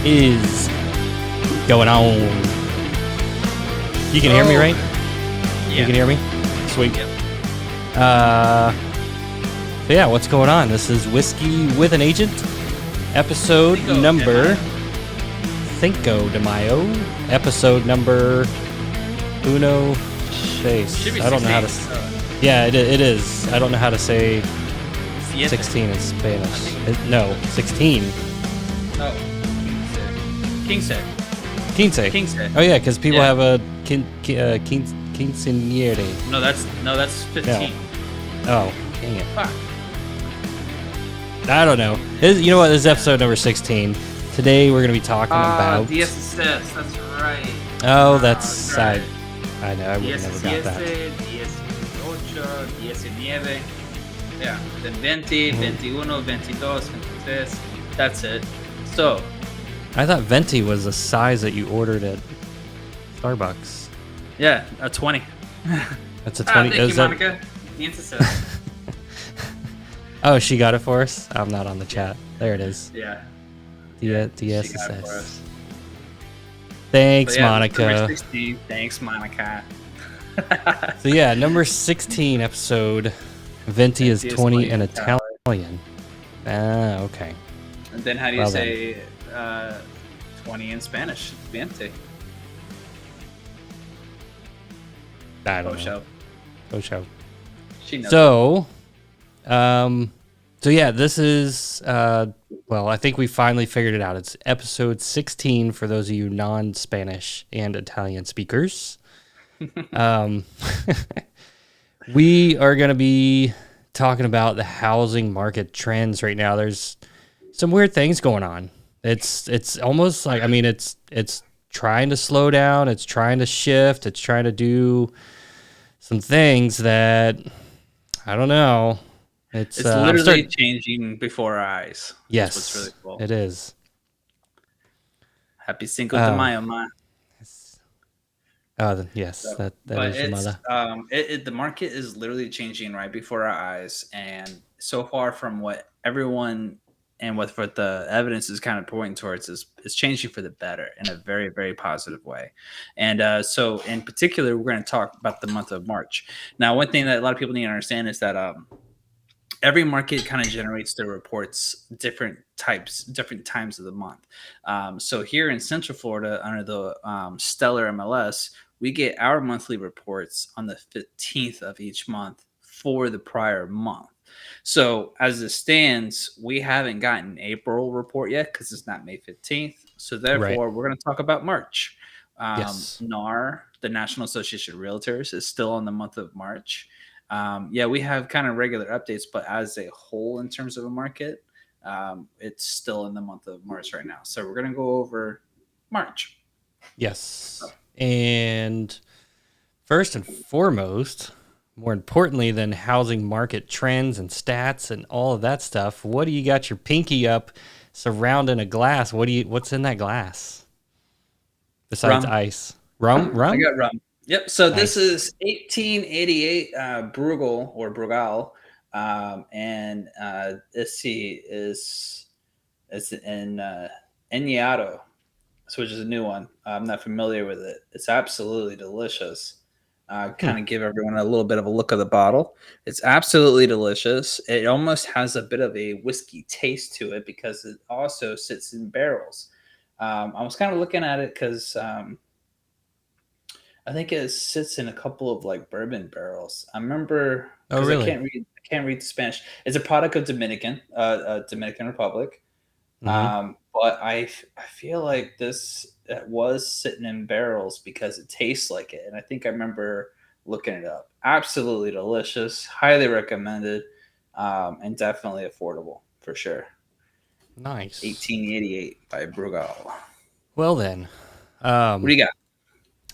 is going on? You can hear me, right? Yeah. You can hear me? Sweet. Yep. So yeah, what's going on? This is Whiskey with an Agent, episode number Cinco de Mayo, episode number Uno Seis. I don't know how to. Yeah, it is. I don't know how to say 16 in Spanish. No, 16. Oh, Quince. Oh yeah, because people have a quinceañera. No, that's 15. Oh, dang it. Fuck. I don't know. You know what? This is episode number 16. Today we're going to be talking about... DSS, that's right. Oh, that's... right. I know, I would have never got that. 18, 19. Yeah, then 20, 21, 22, 23. That's it. So... I thought venti was a size that you ordered at Starbucks. Yeah, a 20. That's a 20. Thank you, Monica. Oh, she got it for us? I'm not on the chat. There it is. Yeah. DSS. Thanks, Monica. Number 16. Thanks, Monica. So yeah, number 16 episode. Venti is 20 in Italian. Ah, okay. And then how do you say 20 in Spanish? Veinte. I don't know. Ocho. She knows. So yeah, this is, well, I think we finally figured it out. It's episode 16 for those of you non-Spanish and Italian speakers. We are going to be talking about the housing market trends right now. There's some weird things going on. It's almost like, I mean, it's trying to slow down. It's trying to shift. It's trying to do some things that, I don't know. It's literally changing before our eyes. Yes, That's what's really cool. It is. Happy Cinco de Mayo, man. Oh, yes, that is your mother. The market is literally changing right before our eyes, and so far from what everyone and what the evidence is kind of pointing towards is changing for the better in a very, very positive way. And so in particular, we're going to talk about the month of March. Now, one thing that a lot of people need to understand is that every market kind of generates their reports different times of the month. So here in Central Florida, under the Stellar MLS, we get our monthly reports on the 15th of each month for the prior month. So as it stands, we haven't gotten an April report yet because it's not May 15th. So therefore, we're going to talk about March. Yes. NAR, the National Association of Realtors, is still in the month of March. We have kind of regular updates, but as a whole, in terms of a market, it's still in the month of March right now. So we're going to go over March. Yes. And first and foremost, more importantly than housing market trends and stats and all of that stuff, what do you got your pinky up surrounding a glass? What's in that glass? Besides ice. Rum? I got rum. Yep. So nice. This is 1888 Brugal, and let's see, it's in Añejo, which is a new one. I'm not familiar with it. It's absolutely delicious. Kind of give everyone a little bit of a look of the bottle. It's absolutely delicious. It almost has a bit of a whiskey taste to it because it also sits in barrels. I was kind of looking at it because I think it sits in a couple of like bourbon barrels. I remember. Oh, really? I can't read the Spanish. It's a product of Dominican Republic. Mm-hmm. But I feel like this was sitting in barrels because it tastes like it. And I think I remember looking it up. Absolutely delicious. Highly recommended. And definitely affordable for sure. Nice. 1888 by Brugal. Well then. What do you got?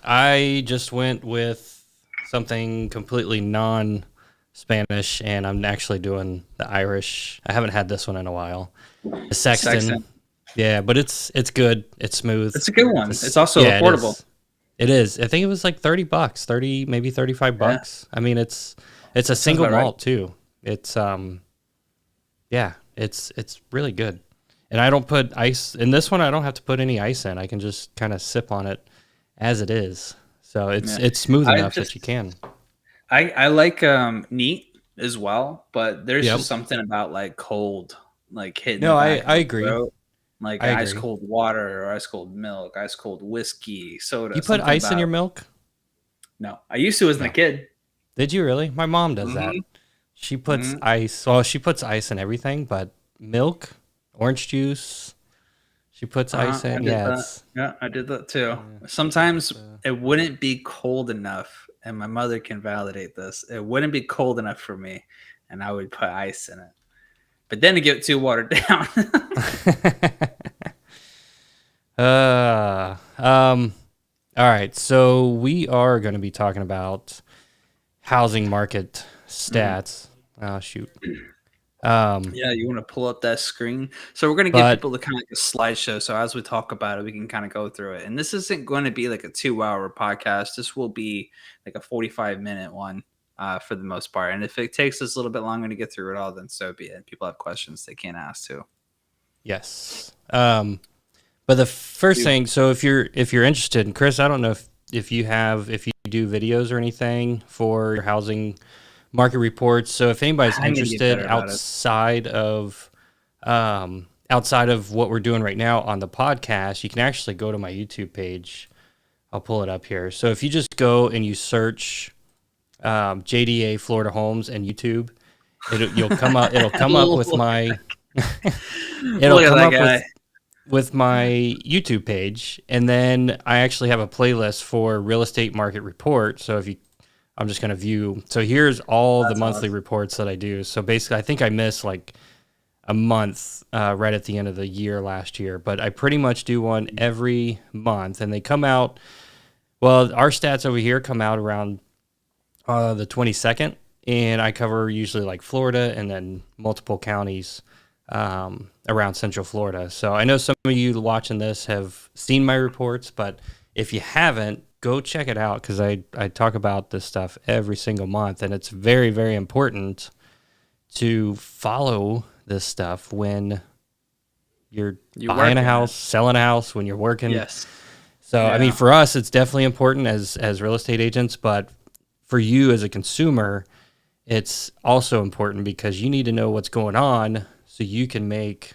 I just went with something completely non-Spanish, and I'm actually doing the Irish. I haven't had this one in a while. The Sexton. Yeah, but it's good. It's smooth. It's a good one. It's also affordable. It is. I think it was like $30, maybe $35. Yeah. I mean, it's a single malt too. It's it's really good. And I don't put ice in this one. I don't have to put any ice in. I can just kind of sip on it as it is. So it's smooth enough that you can. I like neat as well, but there's Yep. just something about like cold, like hitting No, the I back of the agree. throat, like I ice agree. cold water or ice cold milk, ice cold whiskey, soda. You put Something ice in about your milk? no. I used to as a No. kid. Did you really? My mom does that. Hmm. She puts Hmm. ice. Well, she puts ice in everything, but milk, orange juice, she puts ice I in. did Yeah, that. it's Yeah, I did that too. it's Sometimes it wouldn't be cold enough, and my mother can validate this. It wouldn't be cold enough for me, and I would put ice in it. But then it get too watered down. all right. So we are going to be talking about housing market stats. Oh shoot. Yeah, you want to pull up that screen. So we're going to give But people the kind of like a slideshow. So as we talk about it, we can kind of go through it. And this isn't going to be like a 2-hour podcast. This will be like a 45-minute one for the most part. And if it takes us a little bit longer to get through it all, then so be it. People have questions they can't ask too. yes. But the first thing, so if you're interested, and Chris, I don't know if you do videos or anything for your housing market reports. So if anybody's I need to get interested better about it. outside of what we're doing right now on the podcast, you can actually go to my YouTube page. I'll pull it up here. So if you just go and you search JDA Florida Homes and YouTube, you'll come up. It'll come up with my. It'll Look at come that up guy. with my YouTube page, and then I actually have a playlist for real estate market report. So I'm just going to view. So here's all the monthly awesome. reports that I do. So basically, I think I missed like a month right at the end of the year last year, but I pretty much do one every month, and they come out. Well, our stats over here come out around the 22nd, and I cover usually like Florida and then multiple counties around Central Florida. So I know some of you watching this have seen my reports, but if you haven't, go check it out because I talk about this stuff every single month, and it's very, very important to follow this stuff when you're buying a house, selling a house, when you're working. Yes. So, I mean, for us, it's definitely important as real estate agents, but for you as a consumer, it's also important because you need to know what's going on so you can make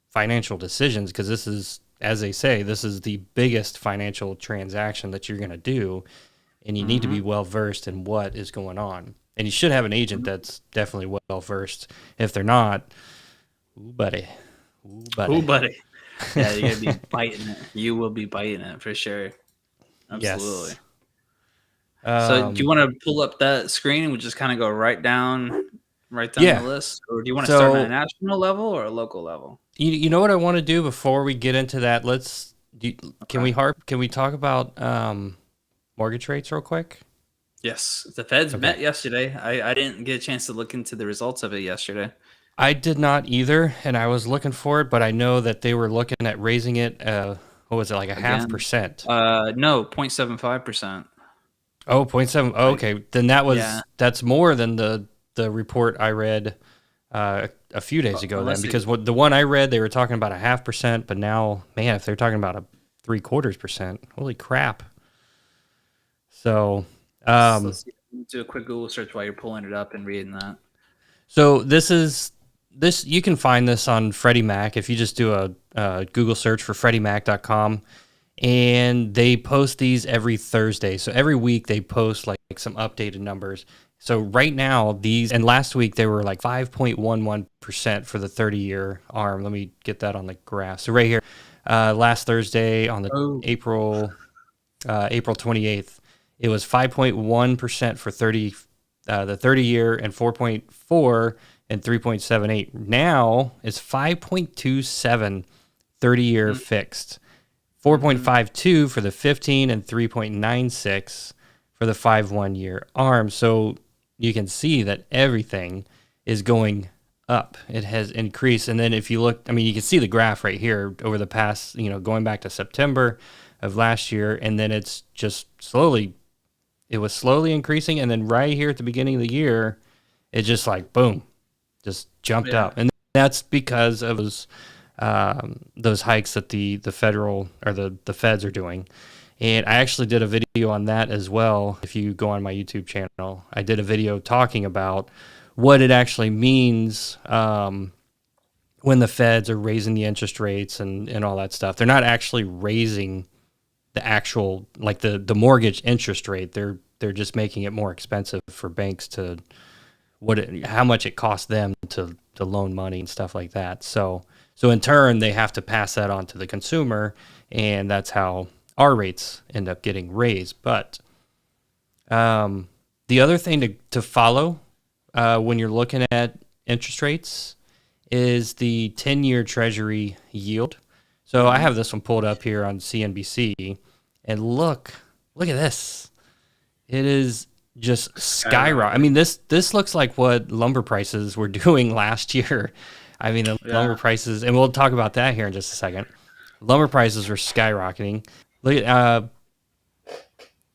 financial decisions because this is, as they say, this is the biggest financial transaction that you're going to do, and you need to be well-versed in what is going on. And you should have an agent that's definitely well-versed. If they're not, ooh, buddy. Ooh, buddy. Ooh, buddy. Yeah, you're going to be biting it. You will be biting it for sure. Absolutely. Yes. So do you want to pull up that screen and we just kind of go right down the list? Or do you want to start on a national level or a local level? You know what I want to do before we get into that? Can we talk about mortgage rates real quick? Yes. The Feds met yesterday. I didn't get a chance to look into the results of it yesterday. I did not either, and I was looking for it, but I know that they were looking at raising it, what was it, like a 0.5%? No, 0.75%. Oh, 0.7. Oh, okay. Then that's more than the report I read a few days ago then, because the one I read, they were talking about a 0.5%, but now, man, if they're talking about a 0.75%, holy crap. So, let's do a quick Google search while you're pulling it up and reading that. So this you can find this on Freddie Mac if you just do a Google search for FreddieMac.com, and they post these every Thursday. So every week they post like some updated numbers. So right now and last week they were like 5.11% for the 30-year ARM. Let me get that on the graph. So right here, last Thursday on the April 28th, it was 5.1% for the 30-year and 4.4 and 3.78. Now it's 5.27 30-year fixed, 4.52 for the 15 and 3.96 for the 5 1-year ARM. So you can see that everything is going up. It has increased. And then if you look, I mean, you can see the graph right here over the past, going back to September of last year, and then it's just it was slowly increasing, and then right here at the beginning of the year, it just like, boom, just jumped up. And that's because of those those hikes that the federal or the feds are doing. And I actually did a video on that as well. If you go on my YouTube channel, I did a video talking about what it actually means when the feds are raising the interest rates and all that stuff. They're not actually raising the actual, like the mortgage interest rate. They're just making it more expensive for banks to how much it costs them to loan money and stuff like that. So in turn, they have to pass that on to the consumer, and that's how our rates end up getting raised. But the other thing to follow when you're looking at interest rates is the 10-year Treasury yield. So I have this one pulled up here on CNBC, and look at this. It is just skyrocket. I mean, this looks like what lumber prices were doing last year. I mean, the lumber prices, and we'll talk about that here in just a second. Lumber prices were skyrocketing. Look at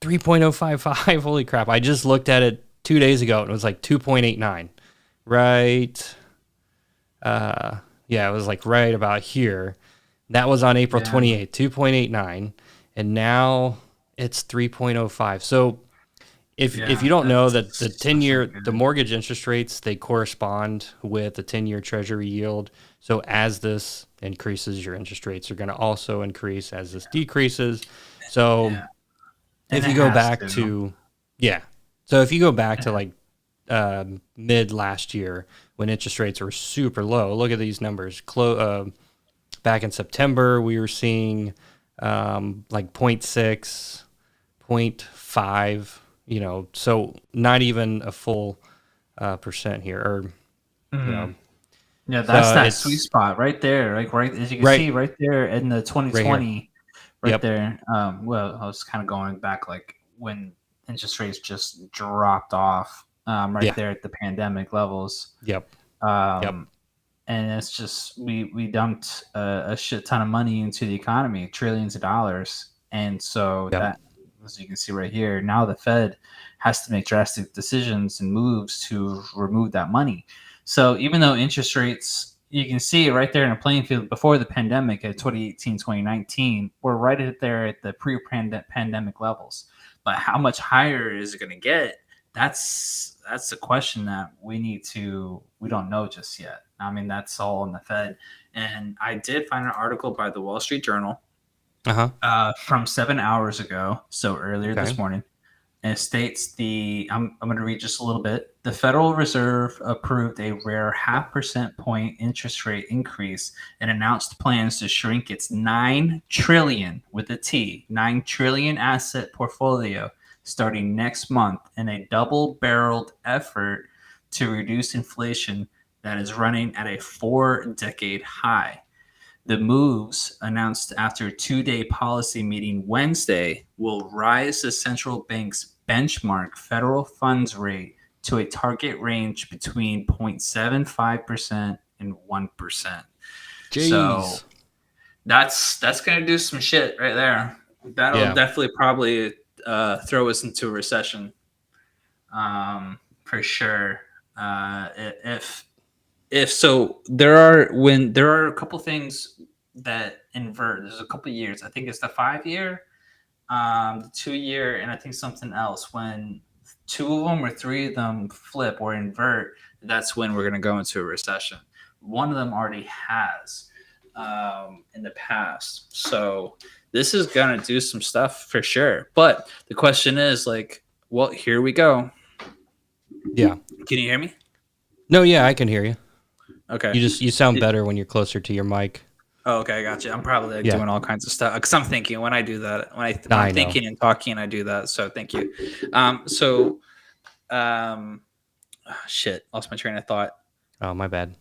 3.055. Holy crap. I just looked at it 2 days ago, and it was like 2.89. Right. Yeah, it was like right about here. That was on April 28th, 2.89. And now it's 3.05. So if you don't know that the 10-year, the mortgage interest rates, they correspond with the 10-year Treasury yield. So as this increases, your interest rates are going to also increase as this decreases. So if you go back to like mid last year when interest rates were super low, look at these numbers. Back in September, we were seeing like 0.6, 0.5, so not even a full percent here. Or, yeah, that's that sweet spot right there. Like right as you can see right there in the 2020, right there. Well, I was kind of going back like when interest rates just dropped off there at the pandemic levels. And it's just we dumped a shit ton of money into the economy, trillions of dollars, and so that, as you can see right here, now the Fed has to make drastic decisions and moves to remove that money. So even though interest rates, you can see it right there in a playing field before the pandemic at 2018, 2019, we're right there at the pre-pandemic levels. But how much higher is it going to get? That's the question that we don't know just yet. I mean, that's all in the Fed. And I did find an article by the Wall Street Journal from 7 hours ago, so earlier this morning. And it states I'm going to read just a little bit. The Federal Reserve approved a rare 0.5% point interest rate increase and announced plans to shrink its $9 trillion with a T, $9 trillion asset portfolio starting next month in a double-barreled effort to reduce inflation that is running at a 4-decade high. The moves, announced after a 2-day policy meeting Wednesday, will rise the central bank's benchmark federal funds rate to a target range between 0.75% and 1%. Jeez. So that's going to do some shit right there. That'll definitely probably throw us into a recession, for sure. If so, there are a couple things that invert. There's a couple years. I think it's the 5-year, the 2-year, and I think something else. When 2 of them or 3 of them flip or invert, that's when we're going to go into a recession. One of them already has in the past. So this is going to do some stuff for sure. But the question is, like, well, here we go. Yeah. Can you hear me? No, yeah, I can hear you. Okay. You sound better when you're closer to your mic. Oh, okay, I got you. I'm probably doing all kinds of stuff because I'm thinking when I do that, when I'm thinking and talking, I do that. So thank you. Shit, lost my train of thought. Oh, my bad.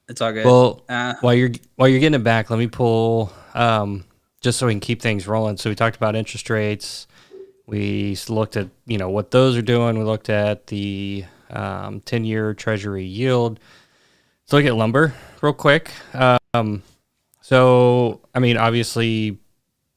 It's all good. Well, while you're getting it back, let me pull just so we can keep things rolling. So we talked about interest rates. We looked at what those are doing. We looked at the 10-year Treasury yield. Let's look at lumber real quick. So, I mean, obviously,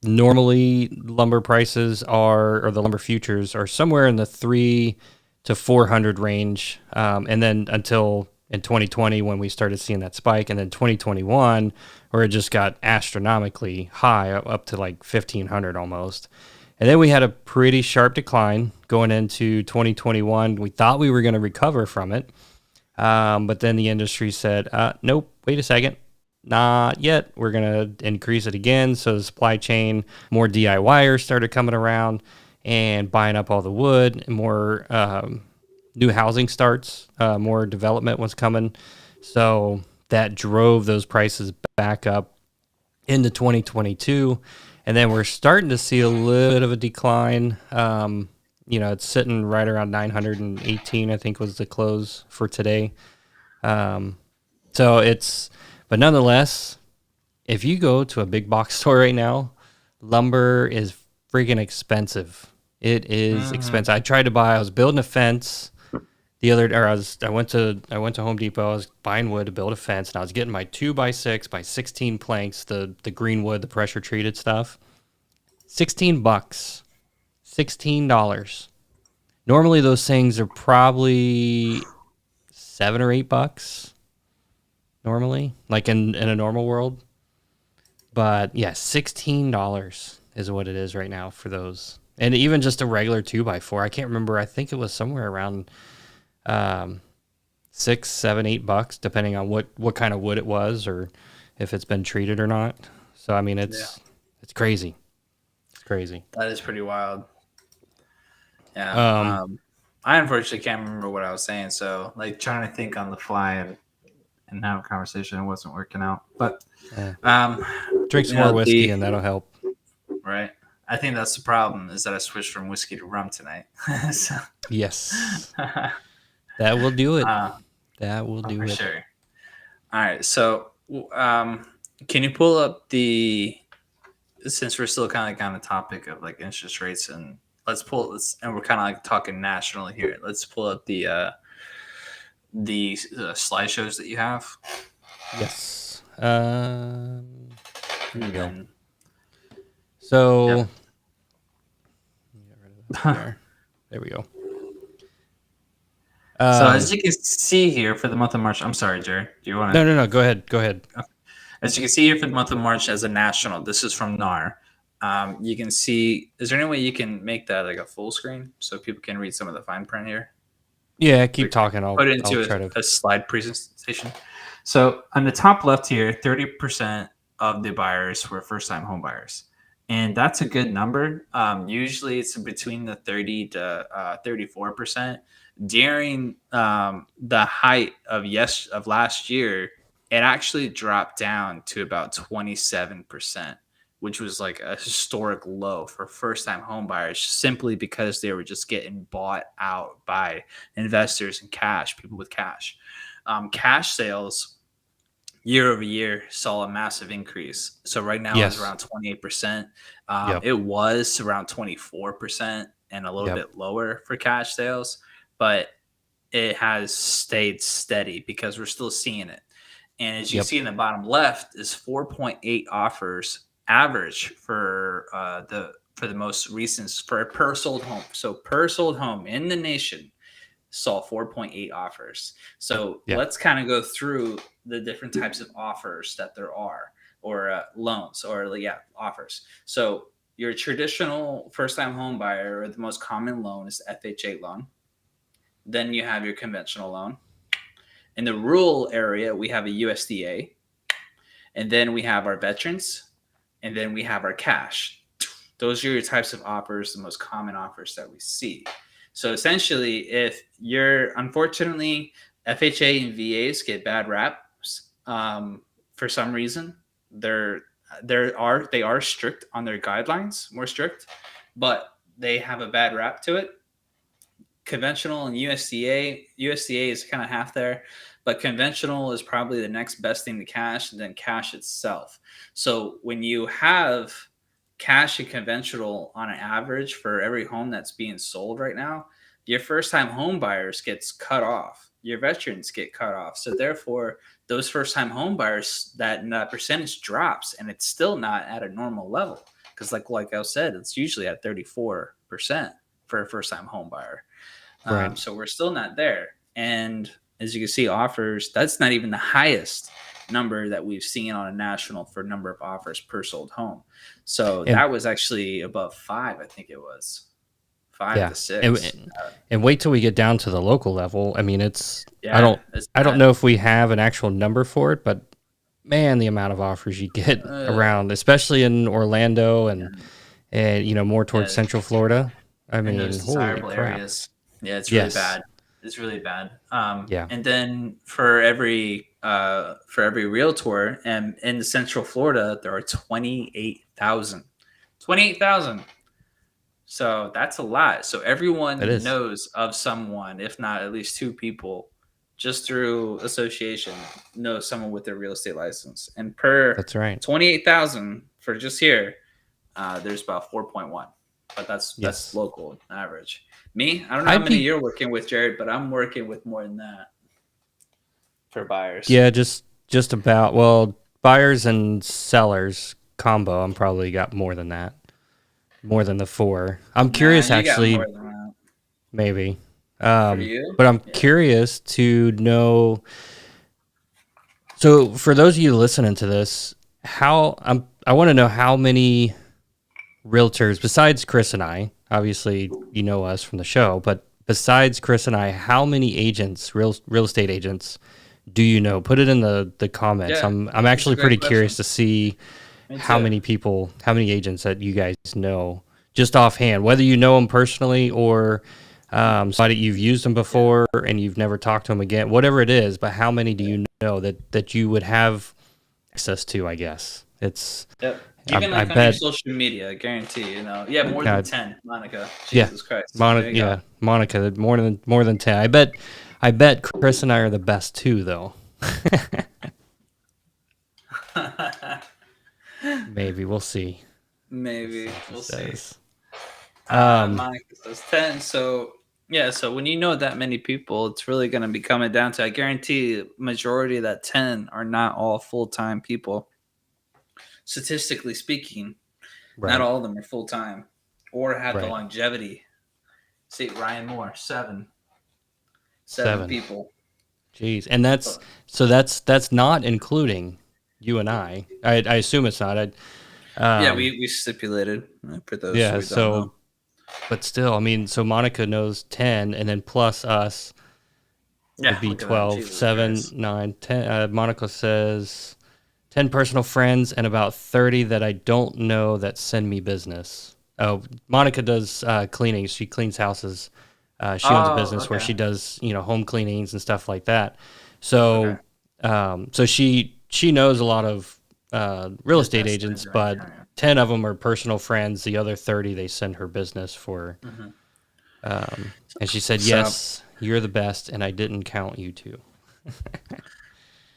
normally lumber prices or the lumber futures are somewhere in the 300 to 400 range. And then until in 2020 when we started seeing that spike, and then 2021 where it just got astronomically high, up to like 1,500 almost. And then we had a pretty sharp decline going into 2021. We thought we were going to recover from it, but then the industry said, nope, wait a second. Not yet. We're going to increase it again. So the supply chain, more DIYers started coming around and buying up all the wood, and more new housing starts, more development was coming. So that drove those prices back up into 2022. And then we're starting to see a little bit of a decline. It's sitting right around 918, I think was the close for today. But nonetheless, if you go to a big box store right now, lumber is freaking expensive. It is expensive. I was building a fence I went to Home Depot. I was buying wood to build a fence, and I was getting my 2x6 by 16 planks, the green wood, the pressure treated stuff. $16. $16. Normally those things are probably $7 or $8 normally, like in a normal world. But yeah, $16 is what it is right now for those. And even just a regular 2x4, I can't remember. I think it was somewhere around $6, $7, $8, depending on what kind of wood it was, or if it's been treated or not. So I mean, it's crazy. It's crazy. That is pretty wild. Yeah. I unfortunately can't remember what I was saying, so like trying to think on the fly and have a conversation, it wasn't working out. But drink some more whiskey and that'll help. Right. I think that's the problem, is that I switched from whiskey to rum tonight. So. Yes. That will do it. That will do it. For sure. All right. So can you pull up since we're still kind of like on the topic of like interest rates, and and we're kind of like talking nationally here. Let's pull up the slideshows that you have. Yes. Here we go. So, there we go. So as you can see here for the month of March, I'm sorry, Jerry. Do you want to? No. Go ahead. Okay. As you can see here for the month of March as a national, this is from NAR. You can see. Is there any way you can make that like a full screen so people can read some of the fine print here? Yeah, keep talking. I'll put it into a slide presentation. So on the top left here, 30% of the buyers were first-time home buyers. And that's a good number. Usually it's between the 30 to 34%. During the height of last year, it actually dropped down to about 27%, which was like a historic low for first-time home buyers, simply because they were just getting bought out by investors and people with cash. Cash sales year over year saw a massive increase. So right now it's around 28%. It was around 24% and a little bit lower for cash sales, but it has stayed steady because we're still seeing it. And as you see in the bottom left is 4.8 offers average for the most recent per sold home. So per sold home in the nation saw 4.8 offers. So let's kind of go through the different types of offers that there are, or loans, or offers. So your traditional first-time home buyer, or the most common loan, is the FHA loan. Then you have your conventional loan. In the rural area, we have a USDA, and then we have our veterans, and then we have our cash. Those are your types of offers, the most common offers that we see. So essentially, if unfortunately, FHA and VAs get bad raps for some reason. They are strict on their guidelines, more strict, but they have a bad rap to it. Conventional and USDA is kind of half there, but conventional is probably the next best thing to cash, and then cash itself. So when you have cash and conventional on an average for every home that's being sold right now, your first-time home buyers gets cut off. Your veterans get cut off. So therefore, those first-time home buyers, that percentage drops, and it's still not at a normal level. Because like I said, it's usually at 34% for a first-time home buyer. Right. So we're still not there. And as you can see, offers, that's not even the highest number that we've seen on a national for number of offers per sold home. So that was actually above 5, I think it was 5 to 6. And wait till we get down to the local level. I mean, I I don't know if we have an actual number for it, but man, the amount of offers you get around, especially in Orlando and more towards Central Florida. I mean, those desirable areas. Yeah, it's really bad. It's really bad. And then for every realtor and in Central Florida, there are 28,000. 28,000. So that's a lot. So everyone knows of someone, if not at least 2 people, just through association, knows someone with their real estate license. And that's right. 28,000 for just here, there's about 4.1. But that's local average. Me, I don't know how many you're working with, Jared, but I'm working with more than that for buyers. Yeah, just about. Well, buyers and sellers combo, I'm probably got more than that. More than the 4. I'm curious, actually. Got more than that. Maybe. For you? But I'm curious to know. So, for those of you listening to this, I want to know how many realtors, besides Chris and I, obviously you know us from the show, but besides Chris and I, how many agents, real estate agents, do you know? Put it in the comments. Yeah, I'm actually pretty curious to see how many agents that you guys know, just offhand, whether you know them personally or somebody you've used them before and you've never talked to them again, whatever it is. But how many do you know that you would have access to? I guess it's. Even on your social media, I guarantee, more than 10, Monica. Jesus Christ. Monica, more than 10. I bet Chris and I are the best too, though. Maybe we'll see. Maybe we'll see. Monica says 10. So when you know that many people, it's really going to be coming down to, I guarantee, majority of that 10 are not all full-time people. Statistically speaking, not all of them are full-time or have the longevity. See, Ryan Moore, 7 people. Jeez, and that's not including you and I. I assume it's not. We stipulated for those. Yeah, so, but still, I mean, so Monica knows 10, and then plus us would be 12, 7, 9, 10. Monica says 10 personal friends and about 30 that I don't know that send me business. Oh, Monica does cleaning. She cleans houses. She owns a business where she does, home cleanings and stuff like that. So, so she knows a lot of real estate agents, but 10 of them are personal friends. The other 30, they send her business for. And she said, yes, you're the best, and I didn't count you two.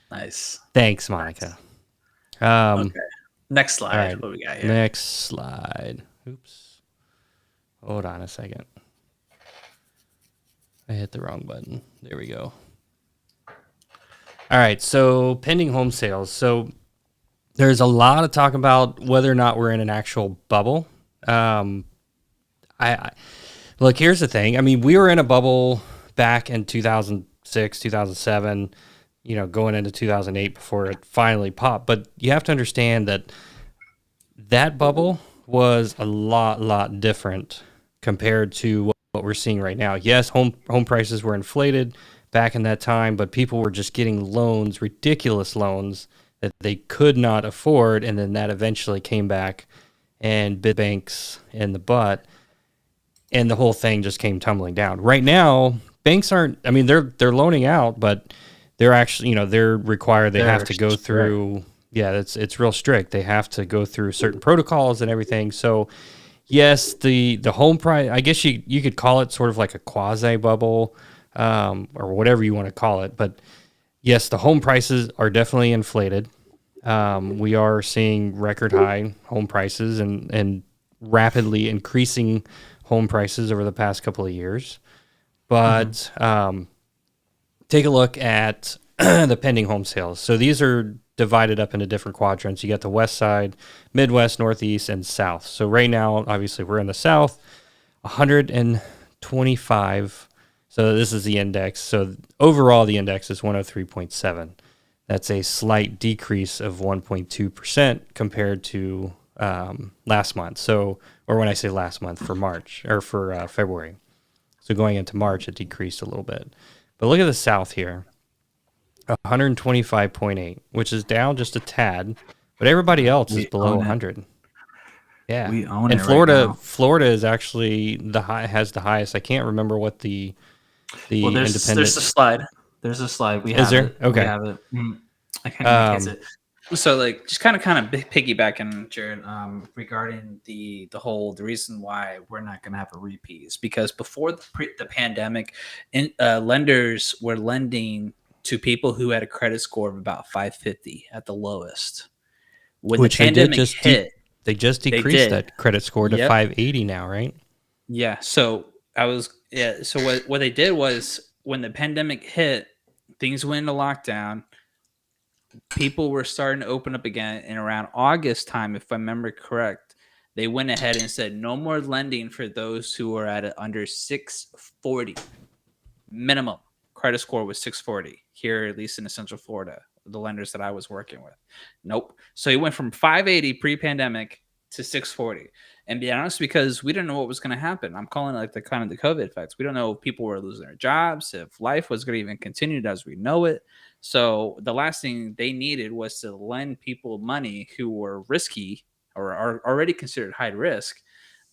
Nice. Thanks, Monica. Okay. Next slide. Right. What we got here? Next slide. Oops. Hold on a second. I hit the wrong button. There we go. All right. So pending home sales. So there's a lot of talk about whether or not we're in an actual bubble. I look, here's the thing. I mean, we were in a bubble back in 2006, 2007, going into 2008 before it finally popped. But you have to understand that bubble was a lot different compared to what we're seeing right now. Yes, home prices were inflated back in that time, but people were just getting loans, ridiculous loans that they could not afford, and then that eventually came back and bit banks in the butt, and the whole thing just came tumbling down. Right now, banks aren't. I mean, they're loaning out, but they're actually, they're required. They have to go through. Yeah, it's real strict. They have to go through certain protocols and everything. So, yes, the home price. I guess you could call it sort of like a quasi bubble, or whatever you want to call it. But yes, the home prices are definitely inflated. We are seeing record high home prices and rapidly increasing home prices over the past couple of years. But take a look at the pending home sales. So these are divided up into different quadrants. You got the west side, Midwest, Northeast, and South. So right now, obviously, we're in the South. 125 So this is the index. So overall, the index is 103.7. That's a slight decrease of 1.2% compared to last month. So, or when I say last month, for March or for February. So going into March, it decreased a little bit. But look at the South here, 125.8, which is down just a tad, but everybody else is below 100. Yeah, we own and it Florida, right now. Florida is actually has the highest. I can't remember what the independent. There's a slide. There's a slide. We Is have there? it. Okay. We have it. I can't get it. So like just kind of piggybacking, Jared, regarding the reason why we're not going to have a repeat is because before the pandemic, lenders were lending to people who had a credit score of about 550 at the lowest. When Which the pandemic hit, they just decreased that credit score to 580 now, right? Yeah. So So what they did was when the pandemic hit, things went into lockdown. People were starting to open up again, and around August time, if I remember correct, they went ahead and said no more lending for those who are at under 640 minimum credit score was 640 here, at least in Central Florida, the lenders that I was working with. Nope. So he went from 580 pre-pandemic to 640. And be honest, because we didn't know what was going to happen. I'm calling it like the kind of the COVID effects. We don't know if people were losing their jobs, if life was going to even continue as we know it. So the last thing they needed was to lend people money who were risky or are already considered high risk,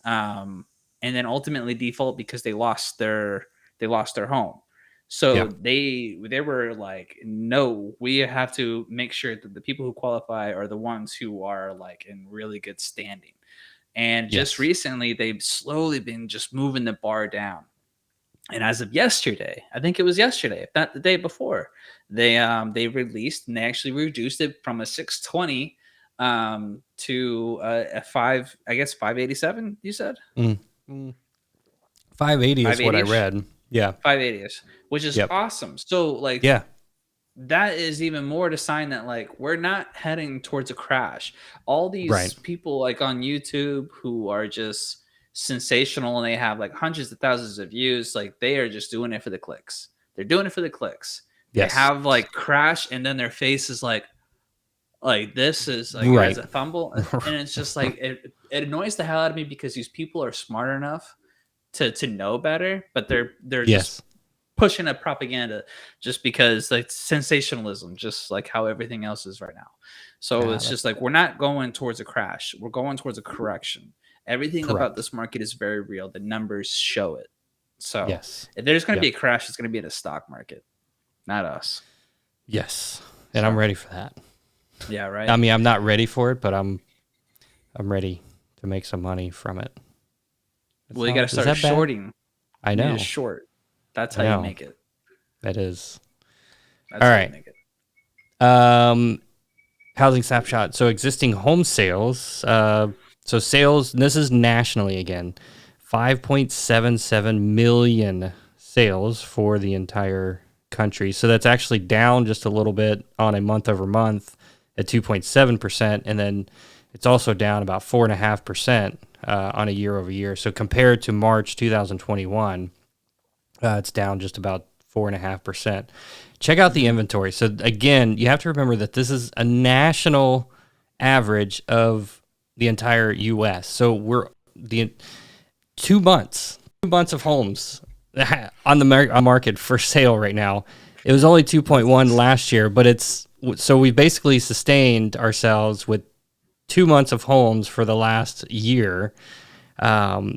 and then ultimately default because they lost their home. So they were like, no, we have to make sure that the people who qualify are the ones who are like in really good standing. And just recently, they've slowly been just moving the bar down. And as of yesterday, I think it was yesterday, if not the day before, they released and they actually reduced it from a 620 to a 587. You said 580 is what I read. Yeah, 580ish, which is awesome. So like, that is even more to sign that like we're not heading towards a crash. All these people like on YouTube who are just sensational and they have like hundreds of thousands of views, like they are just doing it for the clicks. They're doing it for the clicks. They have like crash and then their face is like this is like as a fumble, and it's just like it annoys the hell out of me because these people are smart enough to know better, but they're just pushing a propaganda just because like sensationalism, just like how everything else is right now. So it's just like we're not going towards a crash, we're going towards a correction. Everything about this market is very real. The numbers show it. So if there's going to be a crash, it's going to be in the stock market, not us. And I'm ready for that. Yeah, right. I mean, I'm not ready for it, but I'm ready to make some money from it. You got to start shorting. I know. You need to short. That's how you make it. That is. That's all how right. you make it. Housing snapshot. So existing home sales. So sales, and this is nationally again, 5.77 million sales for the entire country. So that's actually down just a little bit on a month over month at 2.7%. And then it's also down about 4.5% on a year over year. So compared to March 2021, it's down just about 4.5%. Check out the inventory. So again, you have to remember that this is a national average of the entire U.S. So we're the 2 months of homes on the market for sale right now. It was only 2.1 last year, but so we basically sustained ourselves with 2 months of homes for the last year. Normal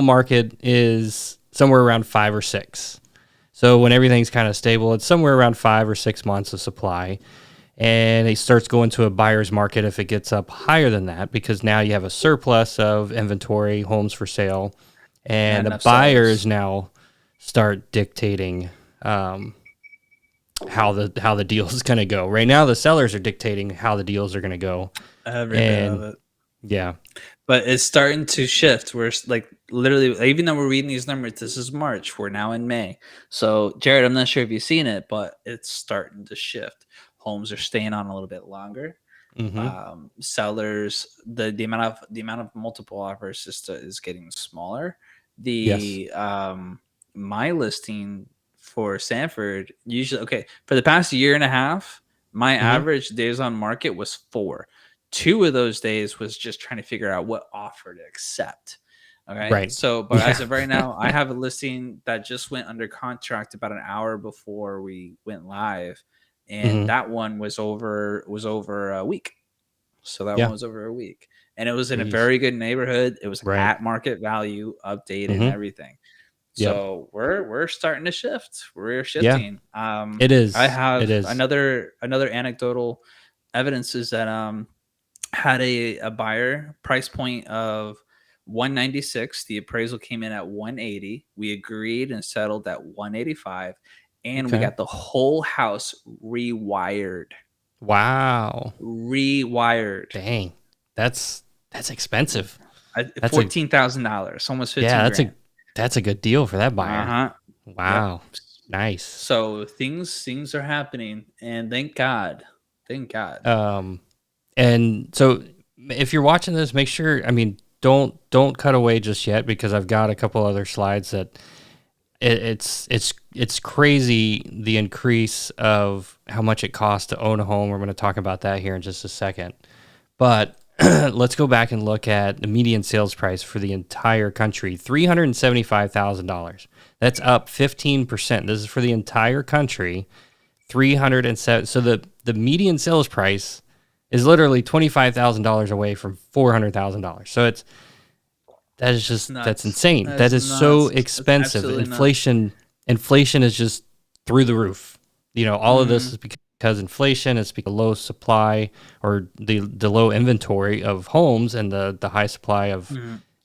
market is somewhere around 5 or 6. So when everything's kind of stable, it's somewhere around 5 or 6 months of supply. And it starts going to a buyer's market if it gets up higher than that, because now you have a surplus of inventory, homes for sale, and the buyers now start dictating how the deal is going to go. Right now, the sellers are dictating how the deals are going to go. Every bit of it. Yeah. But it's starting to shift. We're like literally, even though we're reading these numbers, this is March. We're now in May. So, Jared, I'm not sure if you've seen it, but it's starting to shift. Homes are staying on a little bit longer. Sellers, the amount of multiple offers is getting smaller. my listing for Sanford, usually, okay, for the past year and a half, my average days on market was 4. 2 of those days was just trying to figure out what offer to accept. Okay. Right. So, but as of right now, I have a listing that just went under contract about an hour before we went live. And that one was over a week. So that one was over a week. And it was in a very good neighborhood. It was at market value, updated and everything. So we're starting to shift. We're shifting. It is. I have another anecdotal evidence is that had a buyer price point of 196. The appraisal came in at 180. We agreed and settled at 185, and we got the whole house rewired. Wow. Rewired. Dang. That's expensive. That's $14,000, almost 15 grand. That's a good deal for that buyer. Wow. Yep. Nice. So things are happening, and thank God. And so if you're watching this, make sure, I mean, don't cut away just yet, because I've got a couple other slides that it's crazy, the increase of how much it costs to own a home. We're going to talk about that here in just a second. But let's go back and look at the median sales price for the entire country, $375,000. That's up 15%. This is for the entire country. 307. So the median sales price is literally $25,000 away from $400,000. So that's insane. That is nuts. So expensive. Inflation is just through the roof. All of this is because inflation is because of low supply, or the low inventory of homes, and the high supply of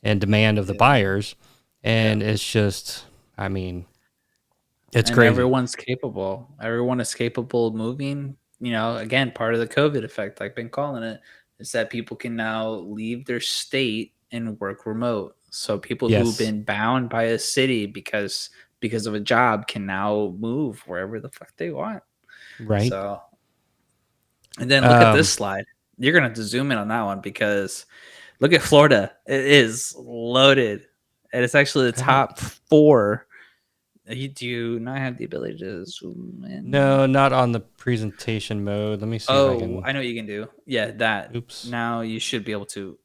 and demand of the buyers. And it's just, I mean, it's crazy. Everyone's capable. Everyone is capable of moving. Again, part of the COVID effect, I've been calling it, is that people can now leave their state and work remote. So people who've been bound by a city because of a job can now move wherever the fuck they want. Right. So, and then look at this slide. You're gonna have to zoom in on that one, because look at Florida. It is loaded, and it's actually the top 4. Do you not have the ability to zoom in? No, not on the presentation mode. Let me see. Oh, if I can... I know what you can do. Yeah, that. Oops. Now you should be able to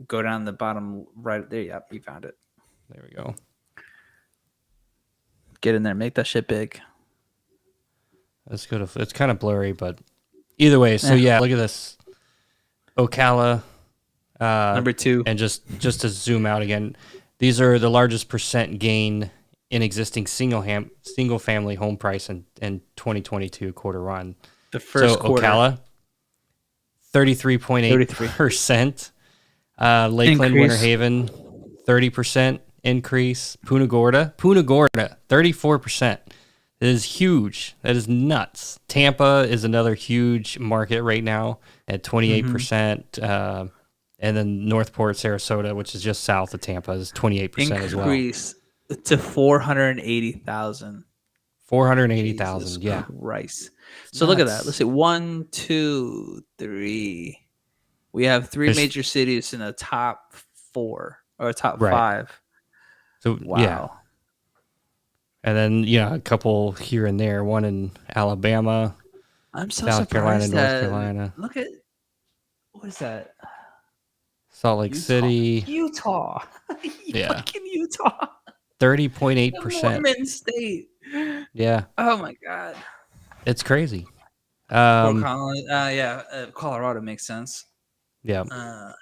go down the bottom right there. Yep, you found it. There we go. Get in there. Make that shit big. Let's go to. It's kind of blurry, but either way. So yeah, look at this. Ocala, number 2, and just to zoom out again, these are the largest percent gain in existing single family home price in 2022 quarter one. The first quarter. Ocala, 33.8%. Lakeland, Winter Haven, 30% increase. Punta Gorda, 34%. It is huge. That is nuts. Tampa is another huge market right now at 28%. And then Northport, Sarasota, which is just south of Tampa, is 28% as well. Increase to 480,000. 480,000, yeah. Christ. So look at that. Let's see. 1, 2, 3. We have 3 major cities in the top 4 or top 5. So wow. Yeah. And then, a couple here and there, one in Alabama, I'm so South Carolina, surprised North Carolina. Look at, what is that? Salt Lake City. Utah. Fucking Utah. 30.8%. Mormon state. Yeah. Oh my God. It's crazy. Colorado makes sense. Yeah.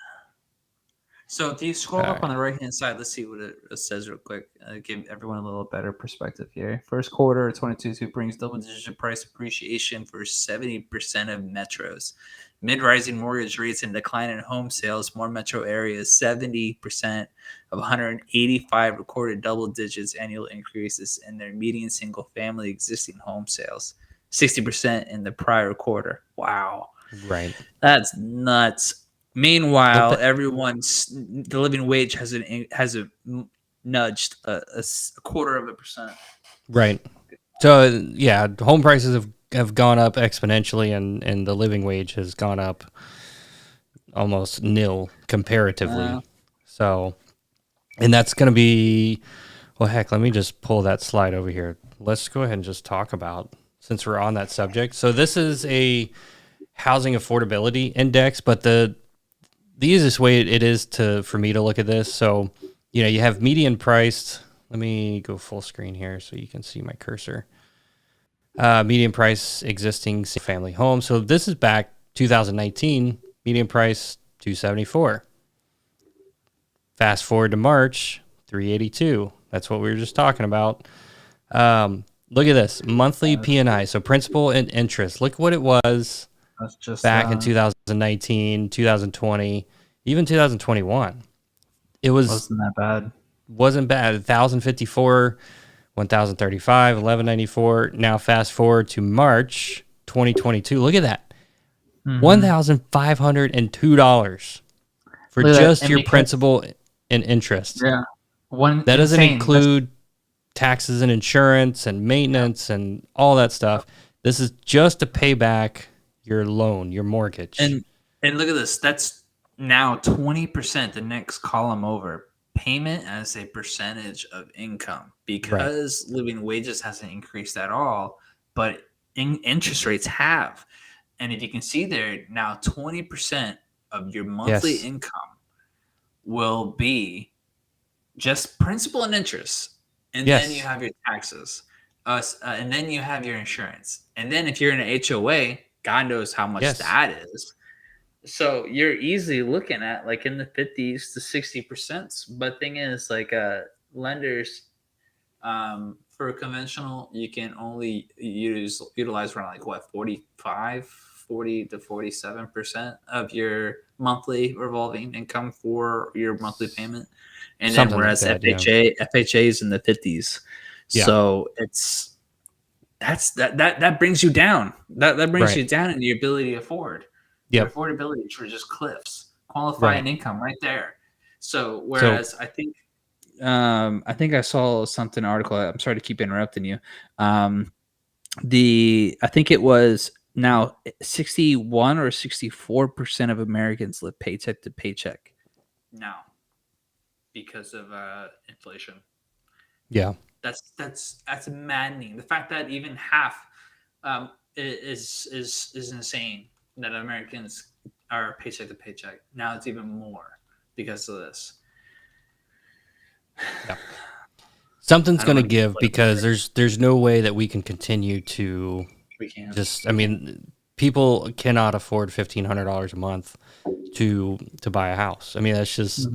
So if you scroll up on the right-hand side, let's see what it says real quick. Give everyone a little better perspective here. First quarter of 2022 brings double-digit price appreciation for 70% of metros. Mid-rising mortgage rates and decline in home sales, more metro areas, 70% of 185 recorded double digits annual increases in their median single-family existing home sales. 60% in the prior quarter. Wow. Right. That's nuts. Meanwhile, the living wage has nudged a 0.25%. Right. So yeah, home prices have gone up exponentially, and the living wage has gone up almost nil comparatively. So, and that's going to be Well, heck, let me just pull that slide over here. Let's go ahead and just talk about, since we're on that subject. So this is a housing affordability index, but the easiest way it is for me to look at this. So, you have median priced. Let me go full screen here so you can see my cursor. Median price existing family home. So this is back 2019. Median price 274. Fast forward to March, 382. That's what we were just talking about. Look at this monthly P&I. So principal and interest. Look what it was back in 2019, 2020, even 2021. It wasn't that bad. Wasn't bad. 1,054, 1,035, 1,194. Now fast forward to March 2022. Look at that. $1,502 for just your principal and interest. Yeah. That doesn't include taxes and insurance and maintenance and all that stuff. This is just to pay back your loan, your mortgage. And look at this. That's now 20%, the next column over. Payment as a percentage of income, because living wages hasn't increased at all, but interest rates have. And if you can see there, now 20% of your monthly income will be just principal and interest. And then you have your taxes. And then you have your insurance. And then if you're in an HOA, God knows how much that is. So you're easily looking at like in the 50s to 60%. But thing is, like lenders, for a conventional, you can only utilize around like what, 40 to 47% of your monthly revolving income for your monthly payment. And something then whereas like that, FHA is in the 50s. Yeah. So that brings you down. That brings you down in the ability to afford. Your affordability just cliffs. Qualifying income right there. So whereas I think I saw something article. I'm sorry to keep interrupting you. I think it was now 61 or 64% of Americans live paycheck to paycheck now because of inflation. Yeah, that's maddening. The fact that even half is insane. That Americans are paycheck to paycheck. Now it's even more because of this. Yeah. Something's going to give, because there's no way that we can continue to people cannot afford $1,500 a month to buy a house. I mean, that's just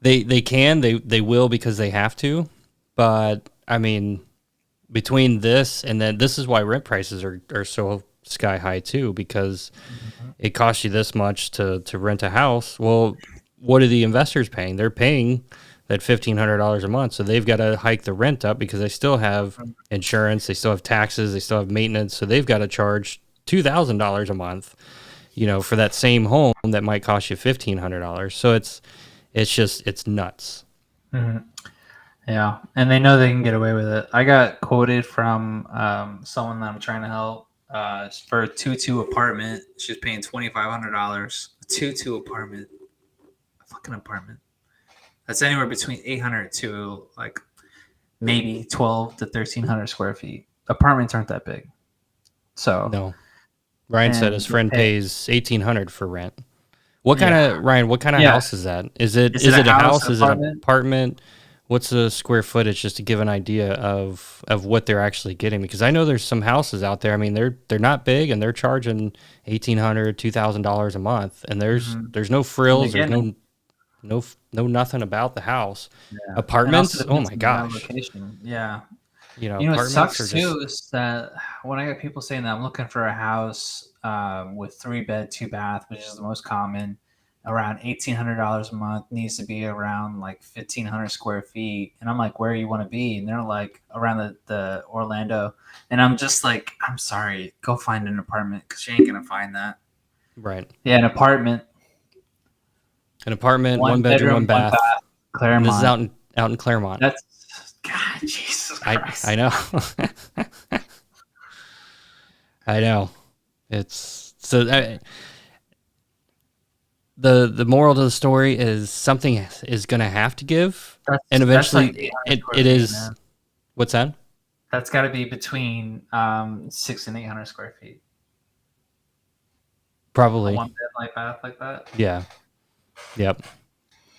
they will because they have to, but I mean, between this and then this is why rent prices are so sky high too, because it costs you this much to rent a house. Well, what are the investors paying? They're paying that $1,500 a month, so they've got to hike the rent up because they still have insurance, they still have taxes, they still have maintenance, so they've got to charge $2,000 a month, for that same home that might cost you $1,500. So it's nuts. Yeah, and they know they can get away with it. I got quoted from someone that I'm trying to help. For a 2-2 apartment, she's paying $2,500. A 2-2 apartment, a fucking apartment. That's anywhere between 800 to like maybe 12 to 1,300 square feet. Apartments aren't that big, so no. Ryan said his friend pays $1,800 for rent. What kind of house is that? Is it a house? Is it an apartment? What's the square footage, just to give an idea of what they're actually getting? Because I know there's some houses out there. I mean, they're not big, and they're charging $1,800, $2,000 a month, and there's no frills, there's no nothing about the house. Yeah. Apartments, oh my gosh. Location. Yeah. Apartments what sucks too is that when I get people saying that I'm looking for a house with 3-bed, 2-bath, which is the most common, around $1,800 a month, needs to be around like 1,500 square feet. And I'm like, where you want to be? And they're like around the Orlando. And I'm just like, I'm sorry, go find an apartment, because you ain't going to find that. Right. Yeah, an apartment. One bedroom, one bath. Claremont. And this is out in Claremont. That's, God, Jesus Christ. I know. I know. It's so. the moral to the story is something is going to have to give, and eventually that's like it is. Man. What's that? That's got to be between 600 and 800 square feet. Probably. One bed like bath like that. Yeah. Yep.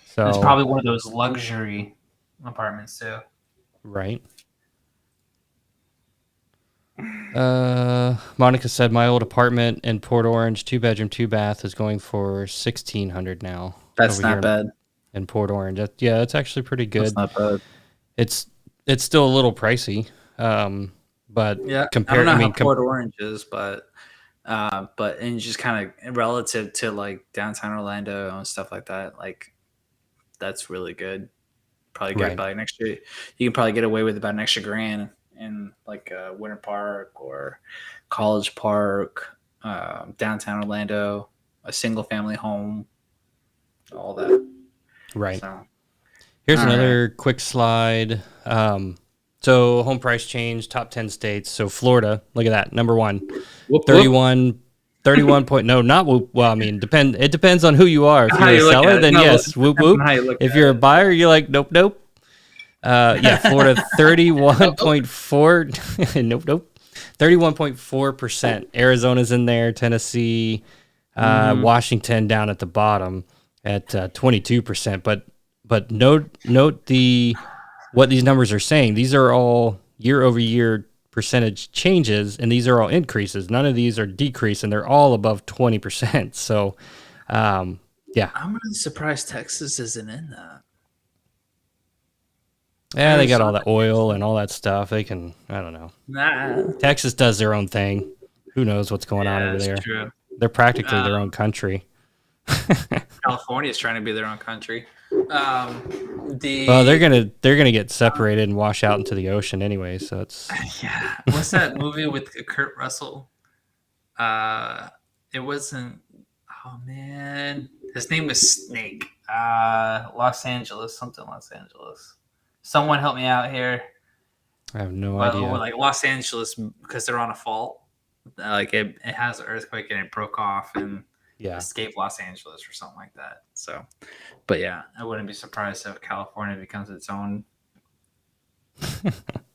So it's probably one of those luxury apartments too. Right. Monica said my old apartment in Port Orange, 2-bedroom, 2-bath, is going for $1,600 now. That's not bad. In Port Orange, it's actually pretty good. That's not bad. It's still a little pricey, but yeah, compared, I don't know how Port Orange is, but and just kind of relative to like downtown Orlando and stuff like that, like that's really good. Probably get about an extra. You can probably get away with about an extra $1,000 in like Winter Park or College Park, downtown Orlando, a single family home, all that. Right. So, here's another quick slide. So home price change, top 10 states. So Florida, look at that, number 1, 31 point. No, not whoop. Well, I mean, it depends on who you are. If you're a seller, then yes, whoop whoop. If you're a buyer, you're like nope. Yeah, Florida 31.4. Nope. 31.4%. Arizona's in there. Tennessee, Washington down at the bottom at 22%. But note what these numbers are saying. These are all year-over-year percentage changes, and these are all increases. None of these are decrease, and they're all above 20%. So, yeah. I'm really surprised Texas isn't in that. Yeah, they got all the oil and all that stuff. They can, I don't know. Nah. Texas does their own thing. Who knows what's going on over there? True. They're practically their own country. California is trying to be their own country. Well, they're gonna get separated and wash out into the ocean anyway. So it's yeah. What's that movie with Kurt Russell? It wasn't. Oh man, his name was Snake. Los Angeles. Someone help me out here. I have no idea. Like Los Angeles, because they're on a fault. Like it has an earthquake and it broke off and escaped Los Angeles or something like that. So, but yeah, I wouldn't be surprised if California becomes its own.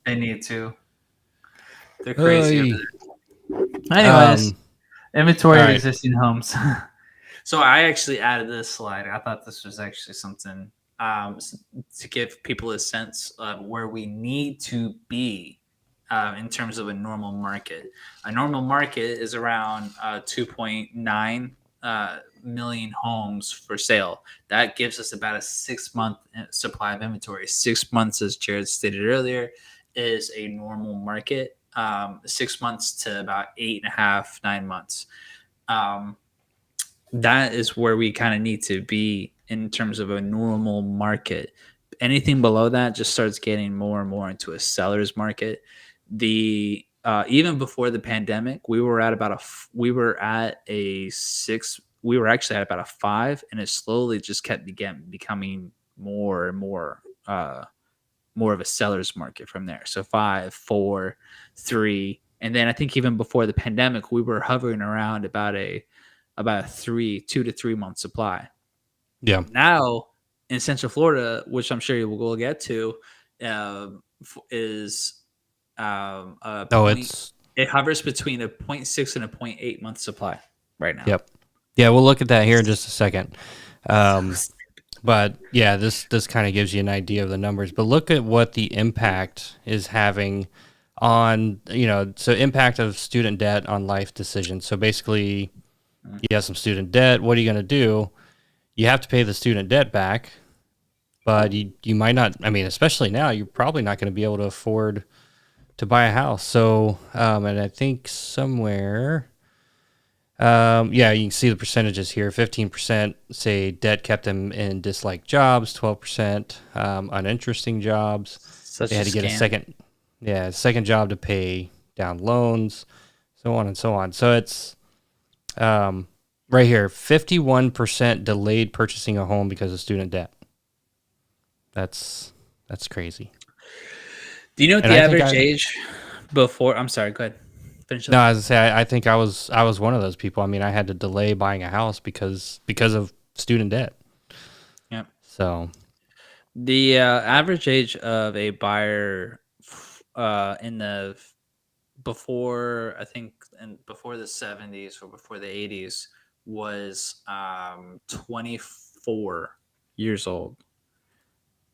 They need to. They're crazy. Anyways, inventory of existing homes. So I actually added this slide. I thought this was actually something to give people a sense of where we need to be in terms of a normal market. A normal market is around 2.9 million homes for sale. That gives us about a 6-month supply of inventory. 6 months, as Jared stated earlier, is a normal market. 6 months to about 8.5, 9 months. That is where we kind of need to be in terms of a normal market. Anything below that just starts getting more and more into a seller's market. Even before the pandemic, we were actually at about a 5, and it slowly just kept becoming more and more of a seller's market from there. So 5, 4, 3, and then I think even before the pandemic, we were hovering around about a 2 to 3 month supply. Yeah. Now in Central Florida, which I'm sure you will get to, is it hovers between a 0.6 and a 0.8 month supply right now. Yep. Yeah, we'll look at that here in just a second. But yeah, this kind of gives you an idea of the numbers. But look at what the impact is having on, so impact of student debt on life decisions. So basically, you have some student debt. What are you going to do? You have to pay the student debt back, but you might not. I mean, especially now, you're probably not going to be able to afford to buy a house. So, and I think somewhere, you can see the percentages here. 15% say debt kept them in disliked jobs. 12% uninteresting jobs. They had to get a second job to pay down loans, so on and so on. So it's right here, 51% delayed purchasing a home because of student debt. That's crazy. Do you know what the average age before? I'm sorry, go ahead. Finish up. No, I was gonna say I think I was one of those people. I mean, I had to delay buying a house because of student debt. Yep. So The average age of a buyer in the before, I think, and before the 70s or before the 80s was 24 years old,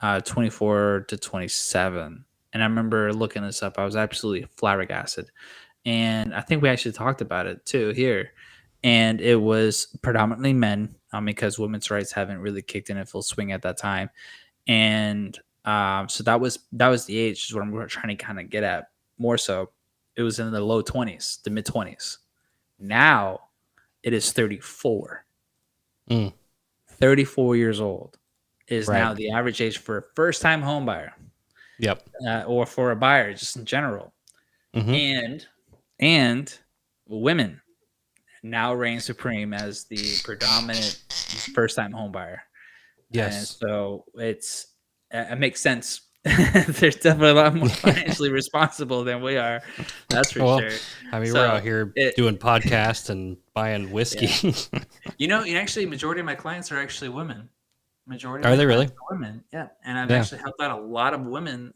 24 to 27. And I remember looking this up. I was absolutely flabbergasted. And I think we actually talked about it too here. And it was predominantly men, because women's rights haven't really kicked in full swing at that time. And so that was the age, is what I'm trying to kind of get at more so. It was in the low 20s, the mid 20s. Now it is 34. 34 years old is now the average age for a first-time home buyer. Yep. Or for a buyer, just in general. And women now reign supreme as the predominant first-time home buyer. Yes. And so it makes sense. They're definitely a lot more financially responsible than we are. That's for sure. I mean, we're out here doing podcasts and buying whiskey. Yeah. Actually, majority of my clients are actually women. Are they really? Women, yeah. And I've actually helped out a lot of women,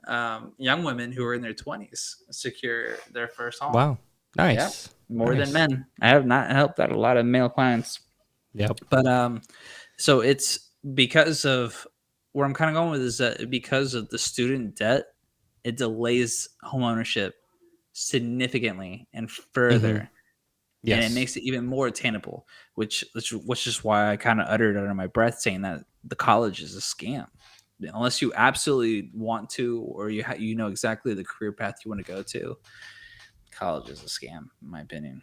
young women who are in their 20s, secure their first home. Wow, nice. Yeah. More than men. I have not helped out a lot of male clients. Yep. But so it's because of where I'm kind of going with is that because of the student debt, it delays home ownership significantly and further. Yes. And it makes it even more attainable, which is why I kind of uttered under my breath saying that the college is a scam. Unless you absolutely want to, or you know exactly the career path you want to go to, college is a scam, in my opinion.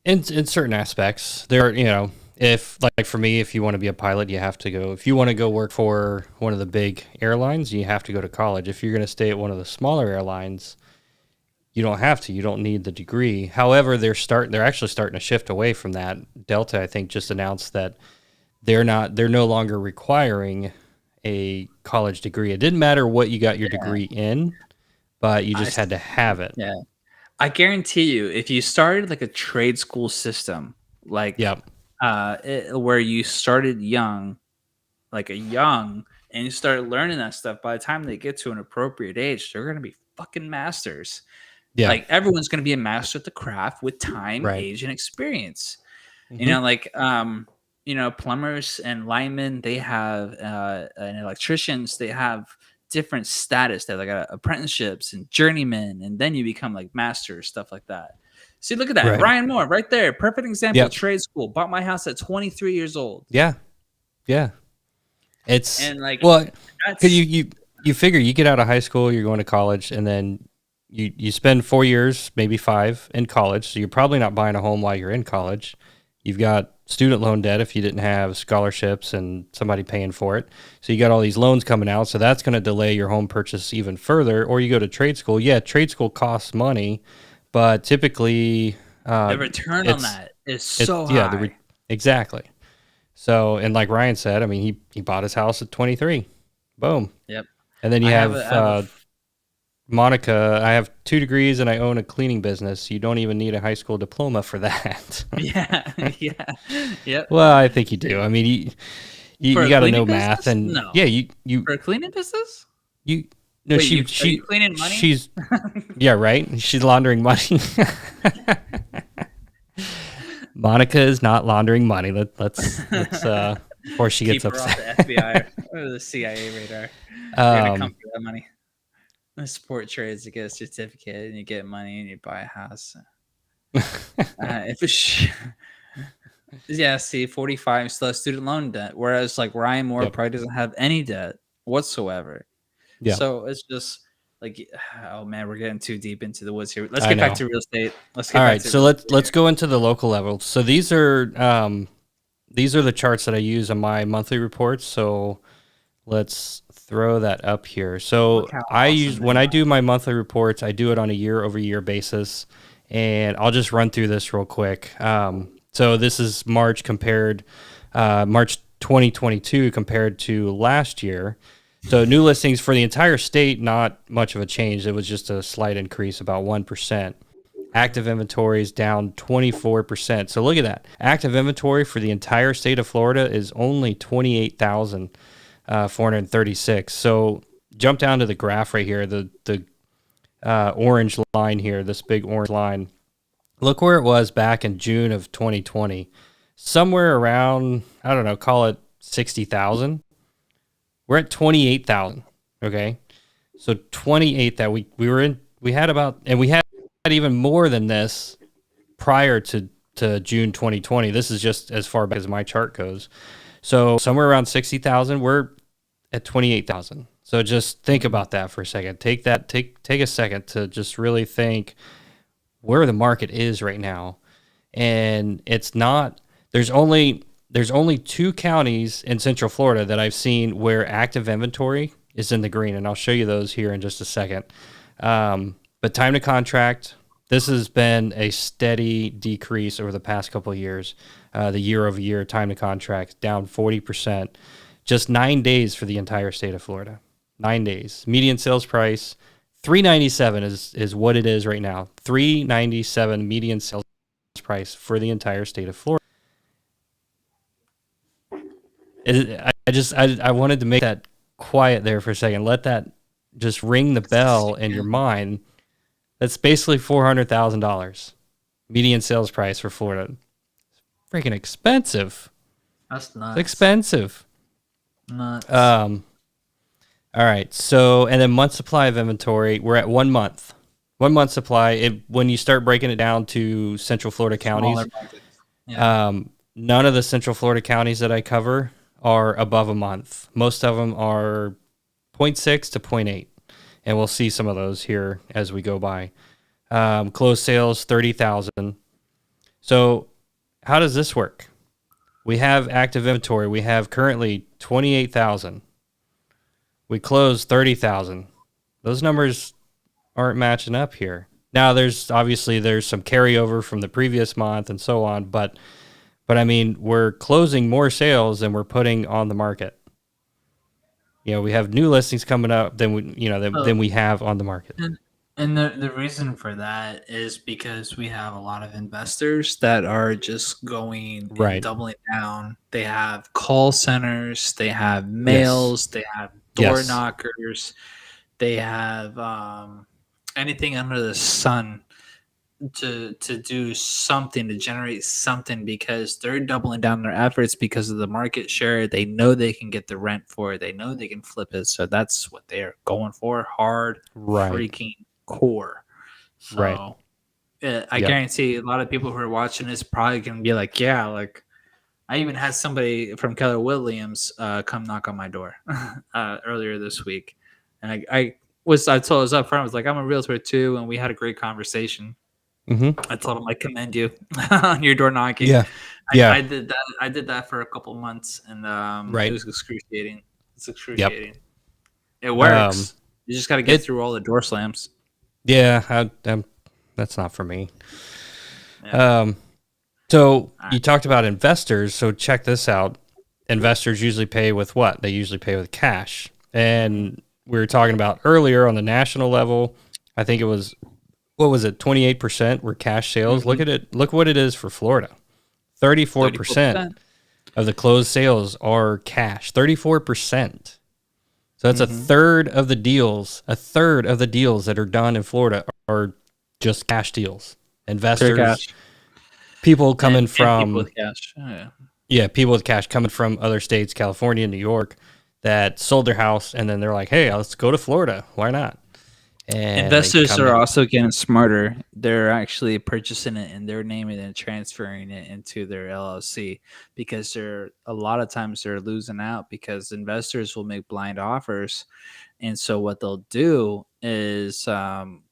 In certain aspects, there are, if like for me, if you want to be a pilot, you have to go. If you want to go work for one of the big airlines, you have to go to college. If you're going to stay at one of the smaller airlines, you don't have to. You don't need the degree. However, they're actually starting to shift away from that. Delta, I think, just announced that they're no longer requiring a college degree. It didn't matter what you got your degree in, but you just had to have it. Yeah. I guarantee you, if you started like a trade school system, like where you started young, and you started learning that stuff, by the time they get to an appropriate age, they're going to be fucking masters. Yeah. Like everyone's going to be a master at the craft with time, age, and experience. Plumbers and linemen, they have, and electricians, they have different status. They have like apprenticeships and journeymen, and then you become like masters, stuff like that. See, look at that. Ryan Moore right there. Perfect example of trade school. Bought my house at 23 years old. Yeah. Yeah. It's, and like, well, because you figure you get out of high school, you're going to college, and then you spend 4 years, maybe 5 in college. So you're probably not buying a home while you're in college. You've got student loan debt if you didn't have scholarships and somebody paying for it. So you got all these loans coming out. So that's going to delay your home purchase even further. Or you go to trade school. Yeah, trade school costs money, but typically the return on that is so high. Yeah, exactly. So, and like Ryan said, I mean, he bought his house at 23. Boom. Yep. And then you have Monica, I have 2 degrees and I own a cleaning business. You don't even need a high school diploma for that. Yeah. Well, I think you do. I mean, you got to know math and you for a cleaning business. Are you cleaning money? She's right. She's laundering money. Monica is not laundering money. Let's before she gets upset. Keep her off the FBI or the CIA radar. You're gonna come for that money. Support trades to get a certificate and you get money and you buy a house. See, 45 still has student loan debt, whereas like Ryan Moore probably doesn't have any debt whatsoever. Yeah. So it's just like, oh man, we're getting too deep into the woods here. Let's get back to real estate. Let's go into the local level. So these are the charts that I use on my monthly reports. So let's throw that up here. So when I do my monthly reports, I do it on a year-over-year basis, and I'll just run through this real quick. So this is March 2022 compared to last year. So new listings for the entire state, not much of a change. It was just a slight increase, about 1%. Active inventory is down 24%. So look at that. Active inventory for the entire state of Florida is only 28,436. So jump down to the graph right here, the orange line here, this big orange line. Look where it was back in June of 2020. Somewhere around, I don't know, call it 60,000. We're at 28,000. Okay. So 28 that we had about, and we had even more than this prior to June 2020. This is just as far back as my chart goes. So somewhere around 60,000, we're at 28,000. So just think about that for a second. Take a second to just really think where the market is right now. And it's not, there's only 2 counties in Central Florida that I've seen where active inventory is in the green, and I'll show you those here in just a second. But time to contract, this has been a steady decrease over the past couple of years. The year-over-year time to contract down 40%. Just 9 days for the entire state of Florida. 9 days. Median sales price, $397 is what it is right now. $397 median sales price for the entire state of Florida. I wanted to make that quiet there for a second. Let that just ring the bell in your mind. That's basically $400,000 median sales price for Florida. It's freaking expensive. That's nuts. It's expensive. Nuts. All right. So, and then month supply of inventory, we're at 1 month. 1 month supply. When you start breaking it down to Central Florida counties, none of the Central Florida counties that I cover are above a month. Most of them are 0.6 to 0.8. And we'll see some of those here as we go by. Closed sales, 30,000. So how does this work? We have active inventory. We have currently 28,000. We closed 30,000. Those numbers aren't matching up here. Now, there's some carryover from the previous month and so on, but I mean, we're closing more sales than we're putting on the market. We have new listings coming up than we have on the market. And the reason for that is because we have a lot of investors that are just going and doubling down. They have call centers, they have mails, they have door knockers, they have anything under the sun to do something, to generate something, because they're doubling down their efforts because of the market share. They know they can get the rent for it. They know they can flip it. So that's what they're going for. Hard freaking core. So I guarantee a lot of people who are watching this probably going to be like, yeah, like I even had somebody from Keller Williams come knock on my door earlier this week. And I told us up front, I was like, I'm a realtor too. And we had a great conversation. Mm-hmm. I told him I commend you on your door knocking. I did that. I did that for a couple months, and it was excruciating. It's excruciating. Yep. It works. You just got to get through all the door slams. Yeah, that's not for me. Yeah. So you talked about investors. So check this out. Investors usually pay with what? They usually pay with cash. And we were talking about earlier on the national level, I think it was, what was it, 28% were cash sales? Mm-hmm. Look at it. Look what it is for Florida. 34% of the closed sales are cash. 34%. So that's a third of the deals. A third of the deals that are done in Florida are just cash deals. Investors, people coming from people with cash. People with cash coming from other states, California, New York, that sold their house, and then they're like, "Hey, let's go to Florida. Why not?" And investors are also getting smarter. They're actually purchasing it in their name and then transferring it into their LLC, because a lot of times they're losing out because investors will make blind offers. And so what they'll do is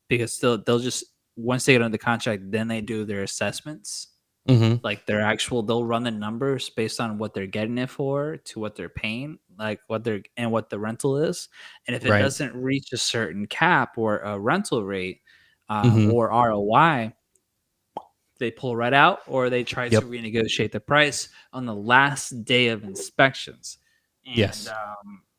because they'll just, once they get under the contract, then they do their assessments. Like they'll run the numbers based on what they're getting it for to what they're paying, like what the rental is. And if it doesn't reach a certain cap or a rental rate or ROI, they pull right out, or they try to renegotiate the price on the last day of inspections. And,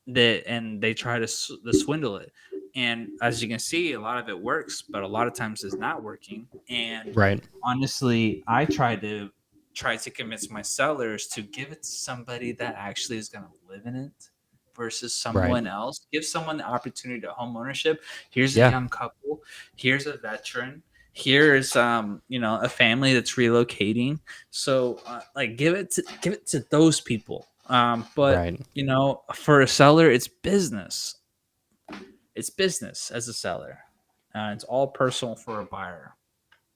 they try to swindle it. And as you can see, a lot of it works, but a lot of times it's not working. And Right. honestly, I try to convince my sellers to give it to somebody that actually is going to live in it versus someone else. Give someone the opportunity to home ownership. Here's a young couple. Here's a veteran. Here's a family that's relocating. So like give it to those people. But for a seller, it's business. It's business as a seller. It's all personal for a buyer.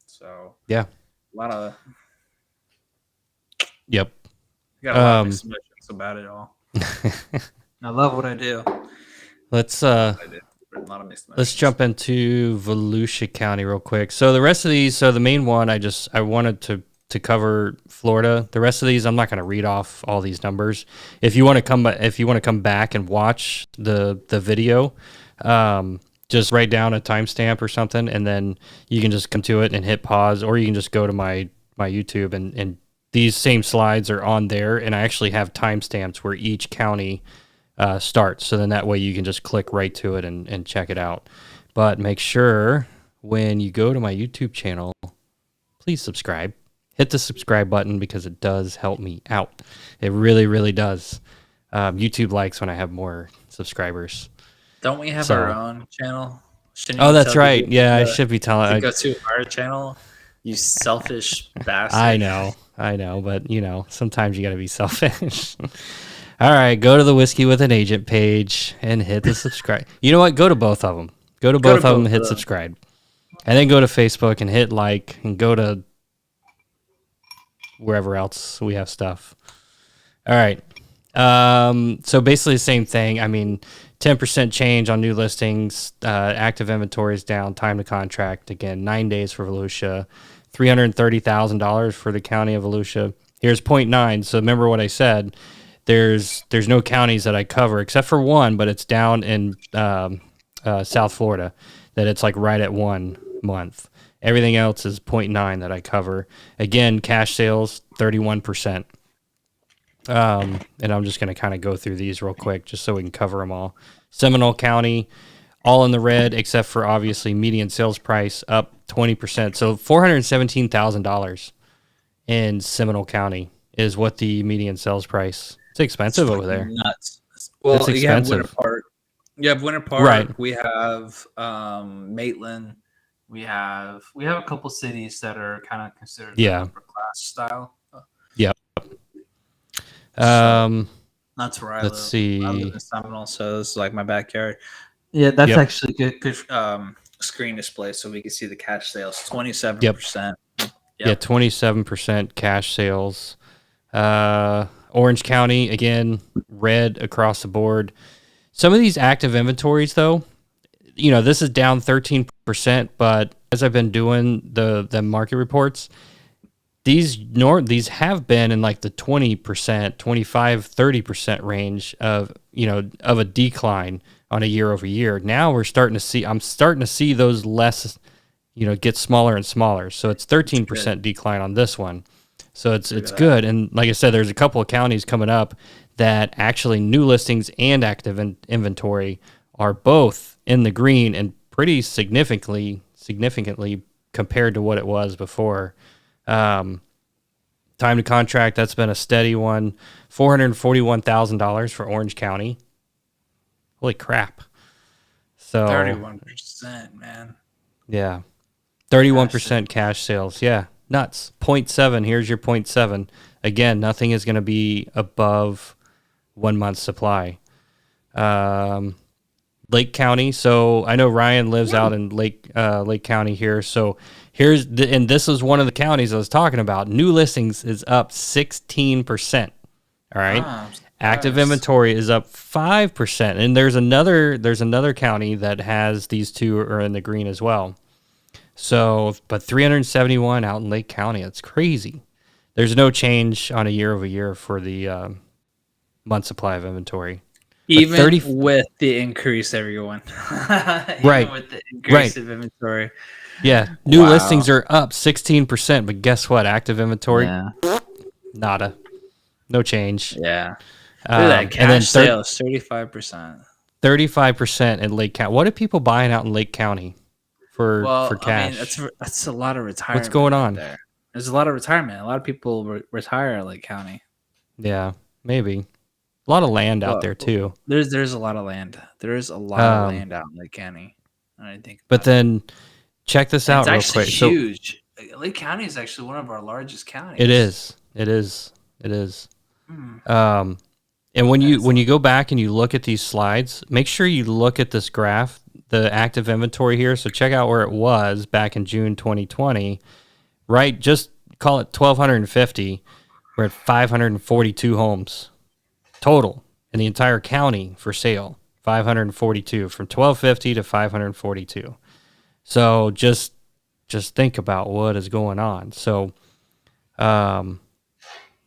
So yeah, a lot of yep. got a lot of mixed emotions about it all. I love what I do. Let's A lot of mixed emotions. let's jump into Volusia County real quick. So the rest of these, so the main one, I wanted to cover Florida. The rest of these, I'm not going to read off all these numbers. If you want to come back and watch the video, just write down a timestamp or something, and then you can just come to it and hit pause, or you can just go to my YouTube and these same slides are on there, and I actually have timestamps where each county starts. So then that way you can just click right to it and check it out. But make sure when you go to my YouTube channel, please subscribe. Hit the subscribe button because it does help me out. It really, really does. YouTube likes when I have more subscribers. Don't we have our own channel? That's right. Yeah, I should be telling. Go to our channel. You selfish bastard. I know, but sometimes you got to be selfish. All right, go to the Whiskey with an Agent page and hit the subscribe. You know what? Go to both of them. Go to both of them and hit subscribe. And then go to Facebook and hit like, and go to wherever else we have stuff. All right. So basically the same thing. I mean, 10% change on new listings, active inventory is down, time to contract, again, 9 days for Volusia, $330,000 for the county of Volusia. Here's 0.9. So remember what I said, there's no counties that I cover except for one, but it's down in South Florida, that it's like right at 1 month. Everything else is 0.9 that I cover. Again, cash sales, 31%. And I'm just going to kind of go through these real quick just so we can cover them all. Seminole County, all in the red, except for obviously median sales price up 20%. So $417,000 in Seminole County is what the median sales price. It's expensive over there. Nuts. Well, it's expensive. You have Winter Park. Right. We have Maitland. We have a couple cities that are kind of considered upper class style. Yep. That's where I live. Let's see. I live in Seminole, so this is like my backyard. Yeah, that's actually good. Screen display so we can see the cash sales. 27%. Yep. Yeah, 27% cash sales. Orange County, again, red across the board. Some of these active inventories, though, this is down 13%, but as I've been doing the market reports, these have been in like the 20%, 25, 30% range of a decline on a year over year. Now I'm starting to see those less, get smaller and smaller. So it's 13% decline on this one. So it's good. And like I said, there's a couple of counties coming up that actually new listings and active inventory are both in the green and pretty significantly compared to what it was before. Time to contract, that's been a steady one. $441,000 for Orange County. Holy crap. So 31%, man. Yeah. 31% cash sales. Yeah. Nuts. 0.7. Here's your 0.7. Again, nothing is going to be above 1 month's supply. Lake County. So I know Ryan lives out in Lake County here. So and this is one of the counties I was talking about. New listings is up 16%. All right. Active inventory is up 5%. And there's another county that has these two are in the green as well. So, but 371 out in Lake County. That's crazy. There's no change on a year over year for the month supply of inventory. Even with the increase, everyone. Right. With the increase of inventory. Yeah. New listings are up 16%, but guess what? Active inventory, nada. No change. Yeah. Look at that cash sales, 35%. 35% in Lake County. What are people buying out in Lake County for cash? I mean, that's a lot of retirement. What's going on there? There's a lot of retirement. A lot of people retire at Lake County. Yeah, maybe. A lot of land out there too. There's a lot of land. There is a lot of land out in Lake County. I think. But then check this out real quick. It's actually huge. Lake County is actually one of our largest counties. It is. And when you go back and you look at these slides, make sure you look at this graph, the active inventory here. So check out where it was back in June 2020, right? Just call it 1,250. We're at 542 homes total in the entire county for sale. 542 from 1,250 to 542. So just think about what is going on. So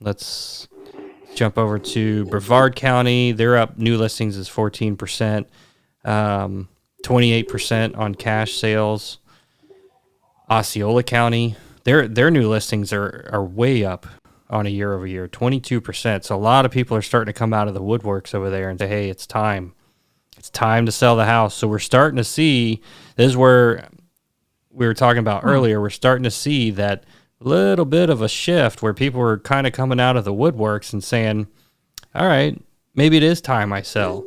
let's jump over to Brevard County. They're up. New listings is 14%, 28% on cash sales. Osceola County, their new listings are way up on a year over year, 22%. So a lot of people are starting to come out of the woodworks over there and say, hey, it's time. It's time to sell the house. So we're starting to see, this is where we were talking about earlier, we're starting to see that little bit of a shift where people are kind of coming out of the woodworks and saying, all right, maybe it is time I sell.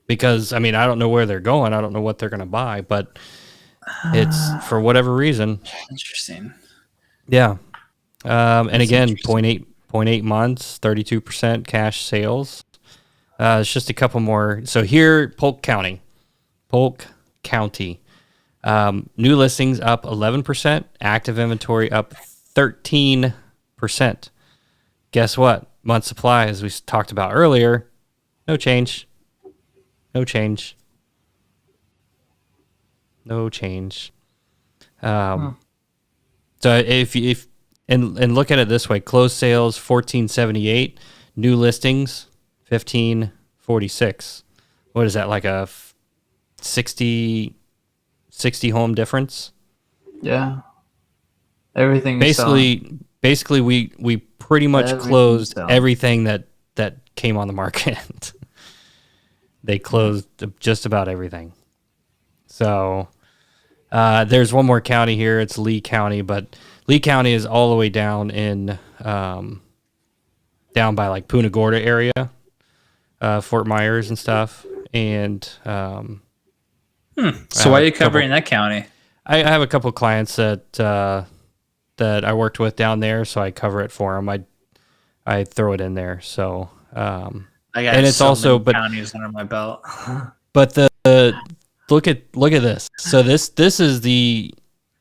Because, I mean, I don't know where they're going. I don't know what they're going to buy, but it's for whatever reason. Interesting. Yeah. And again, 0.8 months, 32% cash sales. It's just a couple more. So here, Polk County. New listings up 11%, active inventory up 13%. Guess what? Month supply, as we talked about earlier, no change. So if look at it this way, closed sales 1478, new listings 1546. What is that, like a 60 home difference? Yeah. Everything basically we pretty much closed everything that came on the market. They closed just about everything. So there's one more county here. It's Lee County, but Lee County is all the way down in down by like Punta Gorda area, Fort Myers and stuff. And so why are you covering that county? I have a couple of clients that I worked with down there, so I cover it for them. I throw it in there. So I got counties under my belt. But look at this. So this is the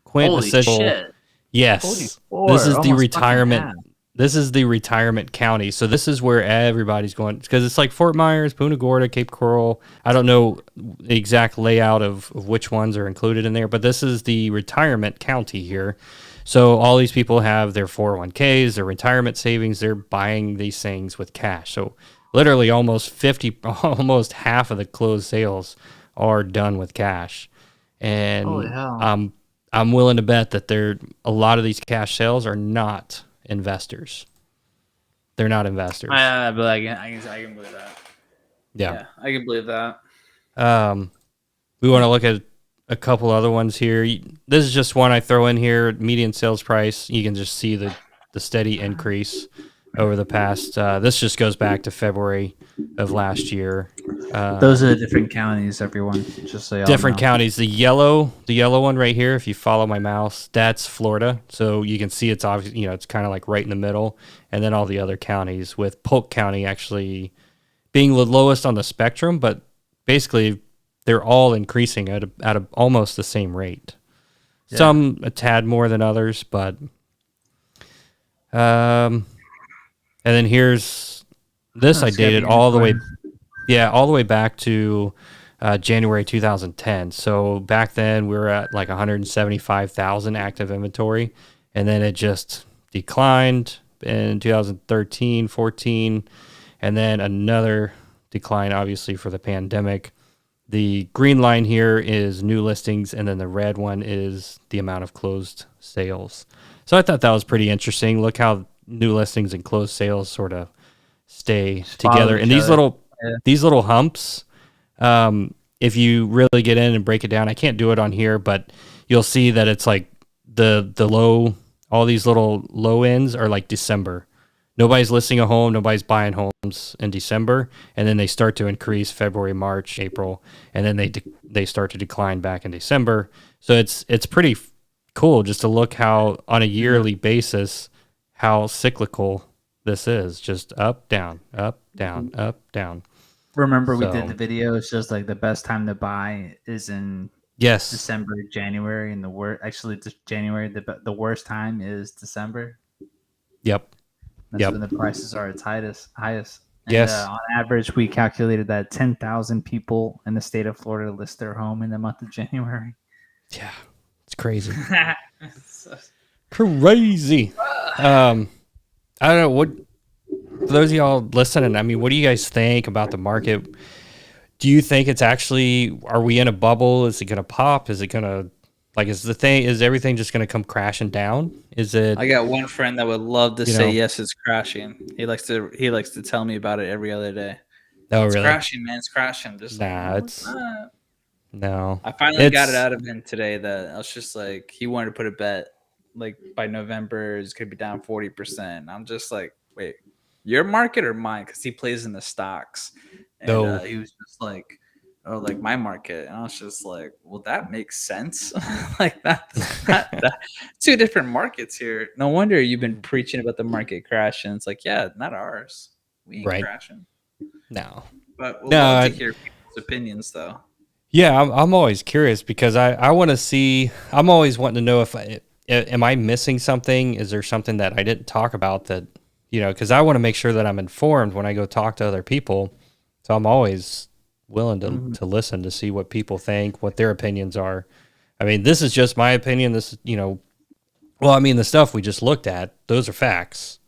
quintessential. Holy shit. Yes, this is the retirement. This is the retirement county. So this is where everybody's going, because it's like Fort Myers, Punta Gorda, Cape Coral. I don't know the exact layout of which ones are included in there, but this is the retirement county here. So all these people have their 401ks, their retirement savings. They're buying these things with cash. So literally almost half of the closed sales are done with cash. And I'm willing to bet that a lot of these cash sales are not investors. They're not investors. But I can believe that. Yeah, I can believe that. We want to look at a couple other ones here. This is just one I throw in here. Median sales price. You can just see the steady increase over the past. This just goes back to February of last year. Those are the different counties, everyone. Just so y'all different know. Counties. The yellow one right here, if you follow my mouse, that's Florida. So you can see it's obvious. It's kind of like right in the middle, and then all the other counties, with Polk County actually being the lowest on the spectrum, but basically they're all increasing at almost the same rate. Yeah. Some a tad more than others, but and then here's this. I dated all the way back to January 2010. So back then we were at like 175,000 active inventory, and then it just declined in 2013, 14, and then another decline, obviously, for the pandemic. The green line here is new listings, and then the red one is the amount of closed sales. So I thought that was pretty interesting. Look how new listings and closed sales sort of stay together. And these little humps If you really get in and break it down, I can't do it on here, but you'll see that it's like the low, all these little low ends are like December. Nobody's listing a home, nobody's buying homes in December, and then they start to increase February, March, April, and then they start to decline back in December. So it's pretty cool just to look how on a yearly basis how cyclical this is, just up, down, up, down, up, down. Remember, we did the video. It's just like the best time to buy is in December, January, and January. The worst time is December. Yep. That's when the prices are its highest. And, yes. On average, we calculated that 10,000 people in the state of Florida list their home in the month of January. Yeah, it's crazy. Crazy. I don't know what. For those of y'all listening, I mean, what do you guys think about the market? Do you think it's actually? Are we in a bubble? Is it going to pop? Is it going to? Like, is everything just going to come crashing down? Is it? I got one friend that would love to say yes, it's crashing. He likes to tell me about it every other day. Oh, it's really? Crashing, man. It's crashing. Just it's no. I finally got it out of him today that I was just like, he wanted to put a bet like by November it's gonna be down 40%. I'm just like, wait, your market or mine? Because he plays in the stocks, and he was just like, oh, like my market, and I was just like, well, that makes sense. Like that, two different markets here. No wonder you've been preaching about the market crashing. It's like, yeah, not ours. We ain't crashing. No, but we'll love to hear people's opinions, though. Yeah, I'm always curious because I want to see. I'm always wanting to know if am I missing something? Is there something that I didn't talk about that, because I want to make sure that I'm informed when I go talk to other people. So I'm always willing to listen to see what people think, what their opinions are. I mean, this is just my opinion. This is, well, I mean, the stuff we just looked at, those are facts.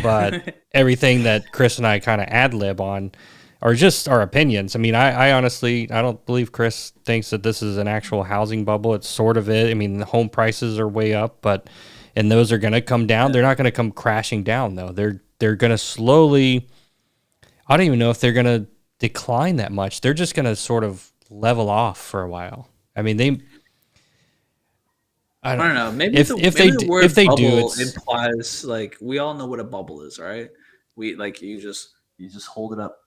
But everything that Chris and I kind of ad lib on are just our opinions. I mean, I honestly, I don't believe Chris thinks that this is an actual housing bubble. It's sort of it. I mean, the home prices are way up, and those are going to come down. They're not going to come crashing down, though. They're going to slowly, I don't even know if they're going to decline that much. They're just going to sort of level off for a while. I mean, I don't know. Maybe if they do, it implies like we all know what a bubble is, right? We like you just hold it up,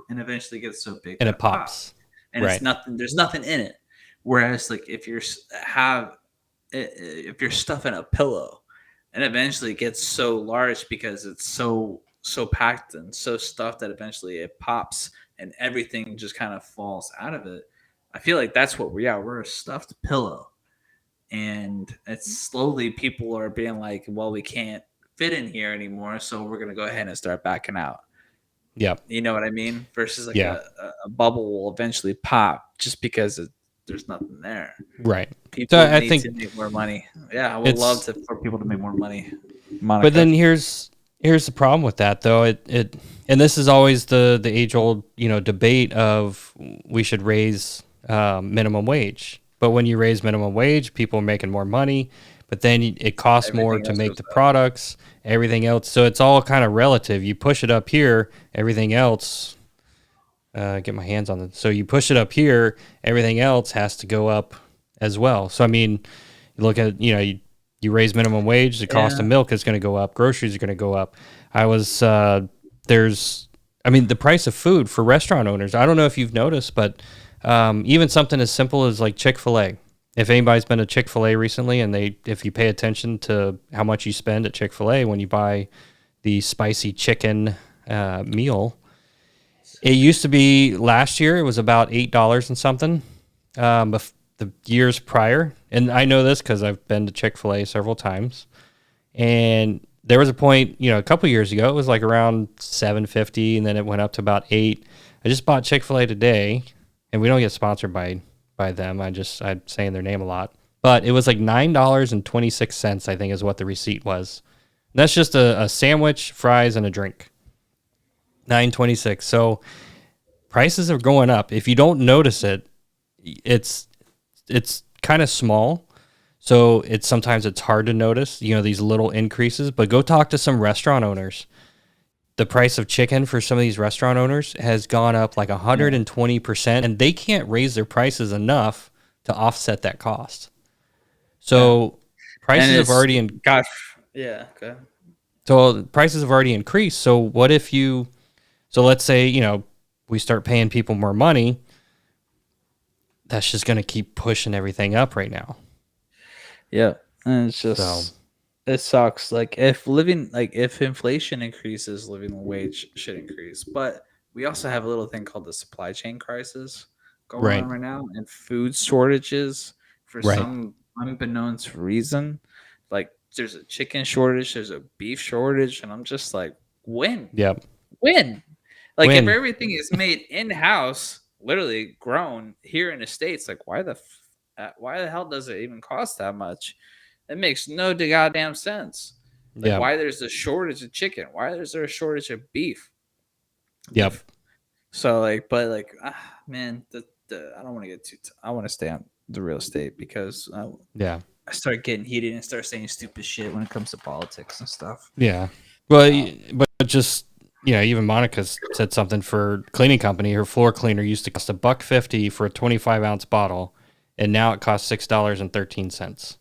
and eventually gets so big and it pops, and it's nothing. There's nothing in it. Whereas like if you're stuffing a pillow, and eventually it gets so large because it's so packed and so stuffed that eventually it pops and everything just kind of falls out of it. I feel like that's what we are. We're a stuffed pillow. And it's slowly people are being like, well, we can't fit in here anymore, so we're going to go ahead and start backing out. Yeah. You know what I mean? Versus like a bubble will eventually pop just because there's nothing there. Right. People need to make more money. Yeah, I would love for people to make more money. Monica. But then here's the problem with that, though. It and this is always the age-old, debate of we should raise minimum wage. But when you raise minimum wage, people are making more money, but then it costs more to make the products, everything else. So it's all kind of relative. You push it up here, everything else, get my hands on it. So you push it up here, everything else has to go up as well. So, I mean, you look at, you raise minimum wage, the cost of milk is going to go up, groceries are going to go up. The price of food for restaurant owners, I don't know if you've noticed, but even something as simple as like Chick-fil-A. If anybody's been to Chick-fil-A recently, and if you pay attention to how much you spend at Chick-fil-A when you buy the spicy chicken meal, it used to be last year it was about $8 and something. But the years prior, and I know this because I've been to Chick-fil-A several times, and there was a point, a couple years ago, it was like around $7.50, and then it went up to about $8. I just bought Chick-fil-A today. And we don't get sponsored by them. I'm saying their name a lot. But it was like $9.26, I think, is what the receipt was. And that's just a sandwich, fries, and a drink. $9.26. So prices are going up. If you don't notice it, it's kind of small. So sometimes it's hard to notice, these little increases. But go talk to some restaurant owners. the price of chicken for some of these restaurant owners has gone up like 120%, and they can't raise their prices enough to offset that cost. So prices have already okay. So prices have already increased. So what if so let's say, we start paying people more money, that's just going to keep pushing everything up right now. Yeah. And it's just it sucks. Like if inflation increases, living wage should increase. But we also have a little thing called the supply chain crisis going on right now, and food shortages for some unbeknownst reason. Like there's a chicken shortage, there's a beef shortage, and I'm just like, when? Yep. When? Like if everything is made in-house, literally grown here in the States, like why the hell does it even cost that much? It makes no goddamn sense. Like why there's a shortage of chicken? Why is there a shortage of beef? Yep. So man, I don't want to get I want to stay on the real estate because I start getting heated and start saying stupid shit when it comes to politics and stuff. Yeah. Well, but just even Monica said something for cleaning company. Her floor cleaner used to cost $1.50 for a 25-ounce bottle, and now it costs $6.13.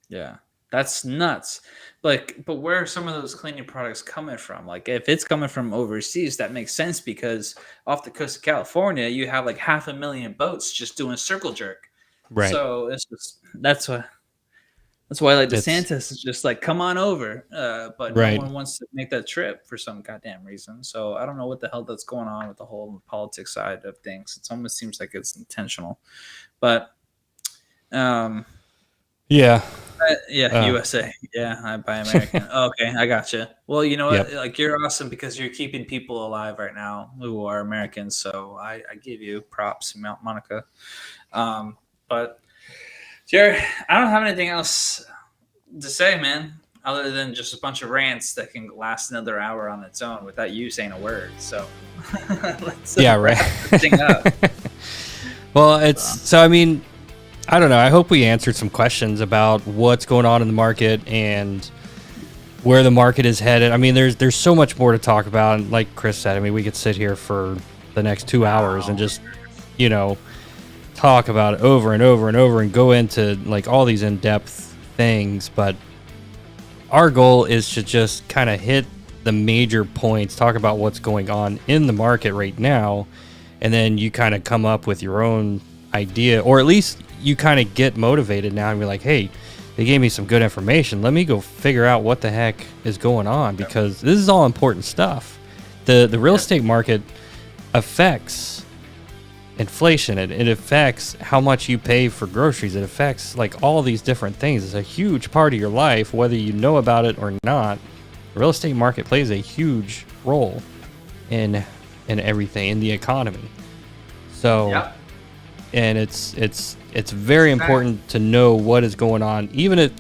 Yeah, that's nuts. But where are some of those cleaning products coming from? Like if it's coming from overseas, that makes sense because off the coast of California, you have like 500,000 boats just doing circle jerk. Right. So it's just that's why like DeSantis is just like, come on over. But no one wants to make that trip for some goddamn reason. So I don't know what the hell that's going on with the whole politics side of things. It almost seems like it's intentional, but USA. Yeah, I buy American. Okay, I gotcha. Well, you know what? Yep. Like you're awesome because you're keeping people alive right now who are Americans. So I give you props, Monica. But Jared, I don't have anything else to say, man, other than just a bunch of rants that can last another hour on its own without you saying a word. So let's wrap this thing up. Well, I mean, I don't know. I hope we answered some questions about what's going on in the market and where the market is headed. I mean, there's so much more to talk about. And like Chris said, I mean, we could sit here for the next 2 hours and just, talk about it over and over and over and go into like all these in-depth things. But our goal is to just kind of hit the major points, talk about what's going on in the market right now, and then you kind of come up with your own idea, or at least you kind of get motivated now and be like, hey, they gave me some good information. Let me go figure out what the heck is going on, because this is all important stuff. The real estate market affects inflation. It affects how much you pay for groceries. It affects like all these different things. It's a huge part of your life, whether you know about it or not. The real estate market plays a huge role in everything, in the economy. So, and it's very important to know what is going on. To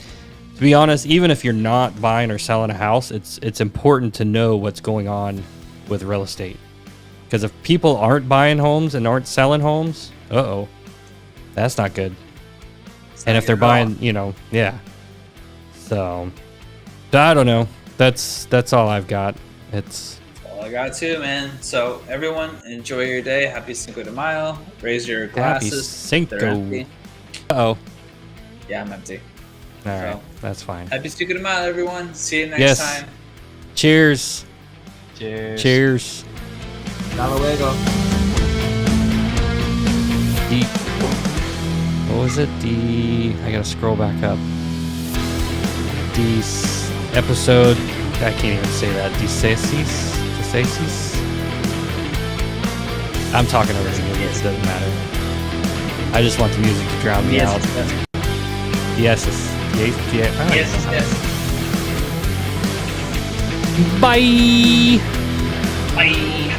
be honest, even if you're not buying or selling a house, it's important to know what's going on with real estate. Because if people aren't buying homes and aren't selling homes, that's not good. And if they're buying, So I don't know. That's all I've got. That's all I got too, man. So everyone, enjoy your day. Happy Cinco de Mayo. Raise your glasses. Happy Cinco. Uh-oh. Yeah, I'm empty. All right, that's fine. Happy Cinco de Mayo, everyone. See you next time. Cheers. Cheers. Hasta luego. What was it? I gotta scroll back up. Episode, I can't even say that. DeSaces? I'm talking over the music, it doesn't matter. I just want the music to drown me out. Yes. Bye. Bye.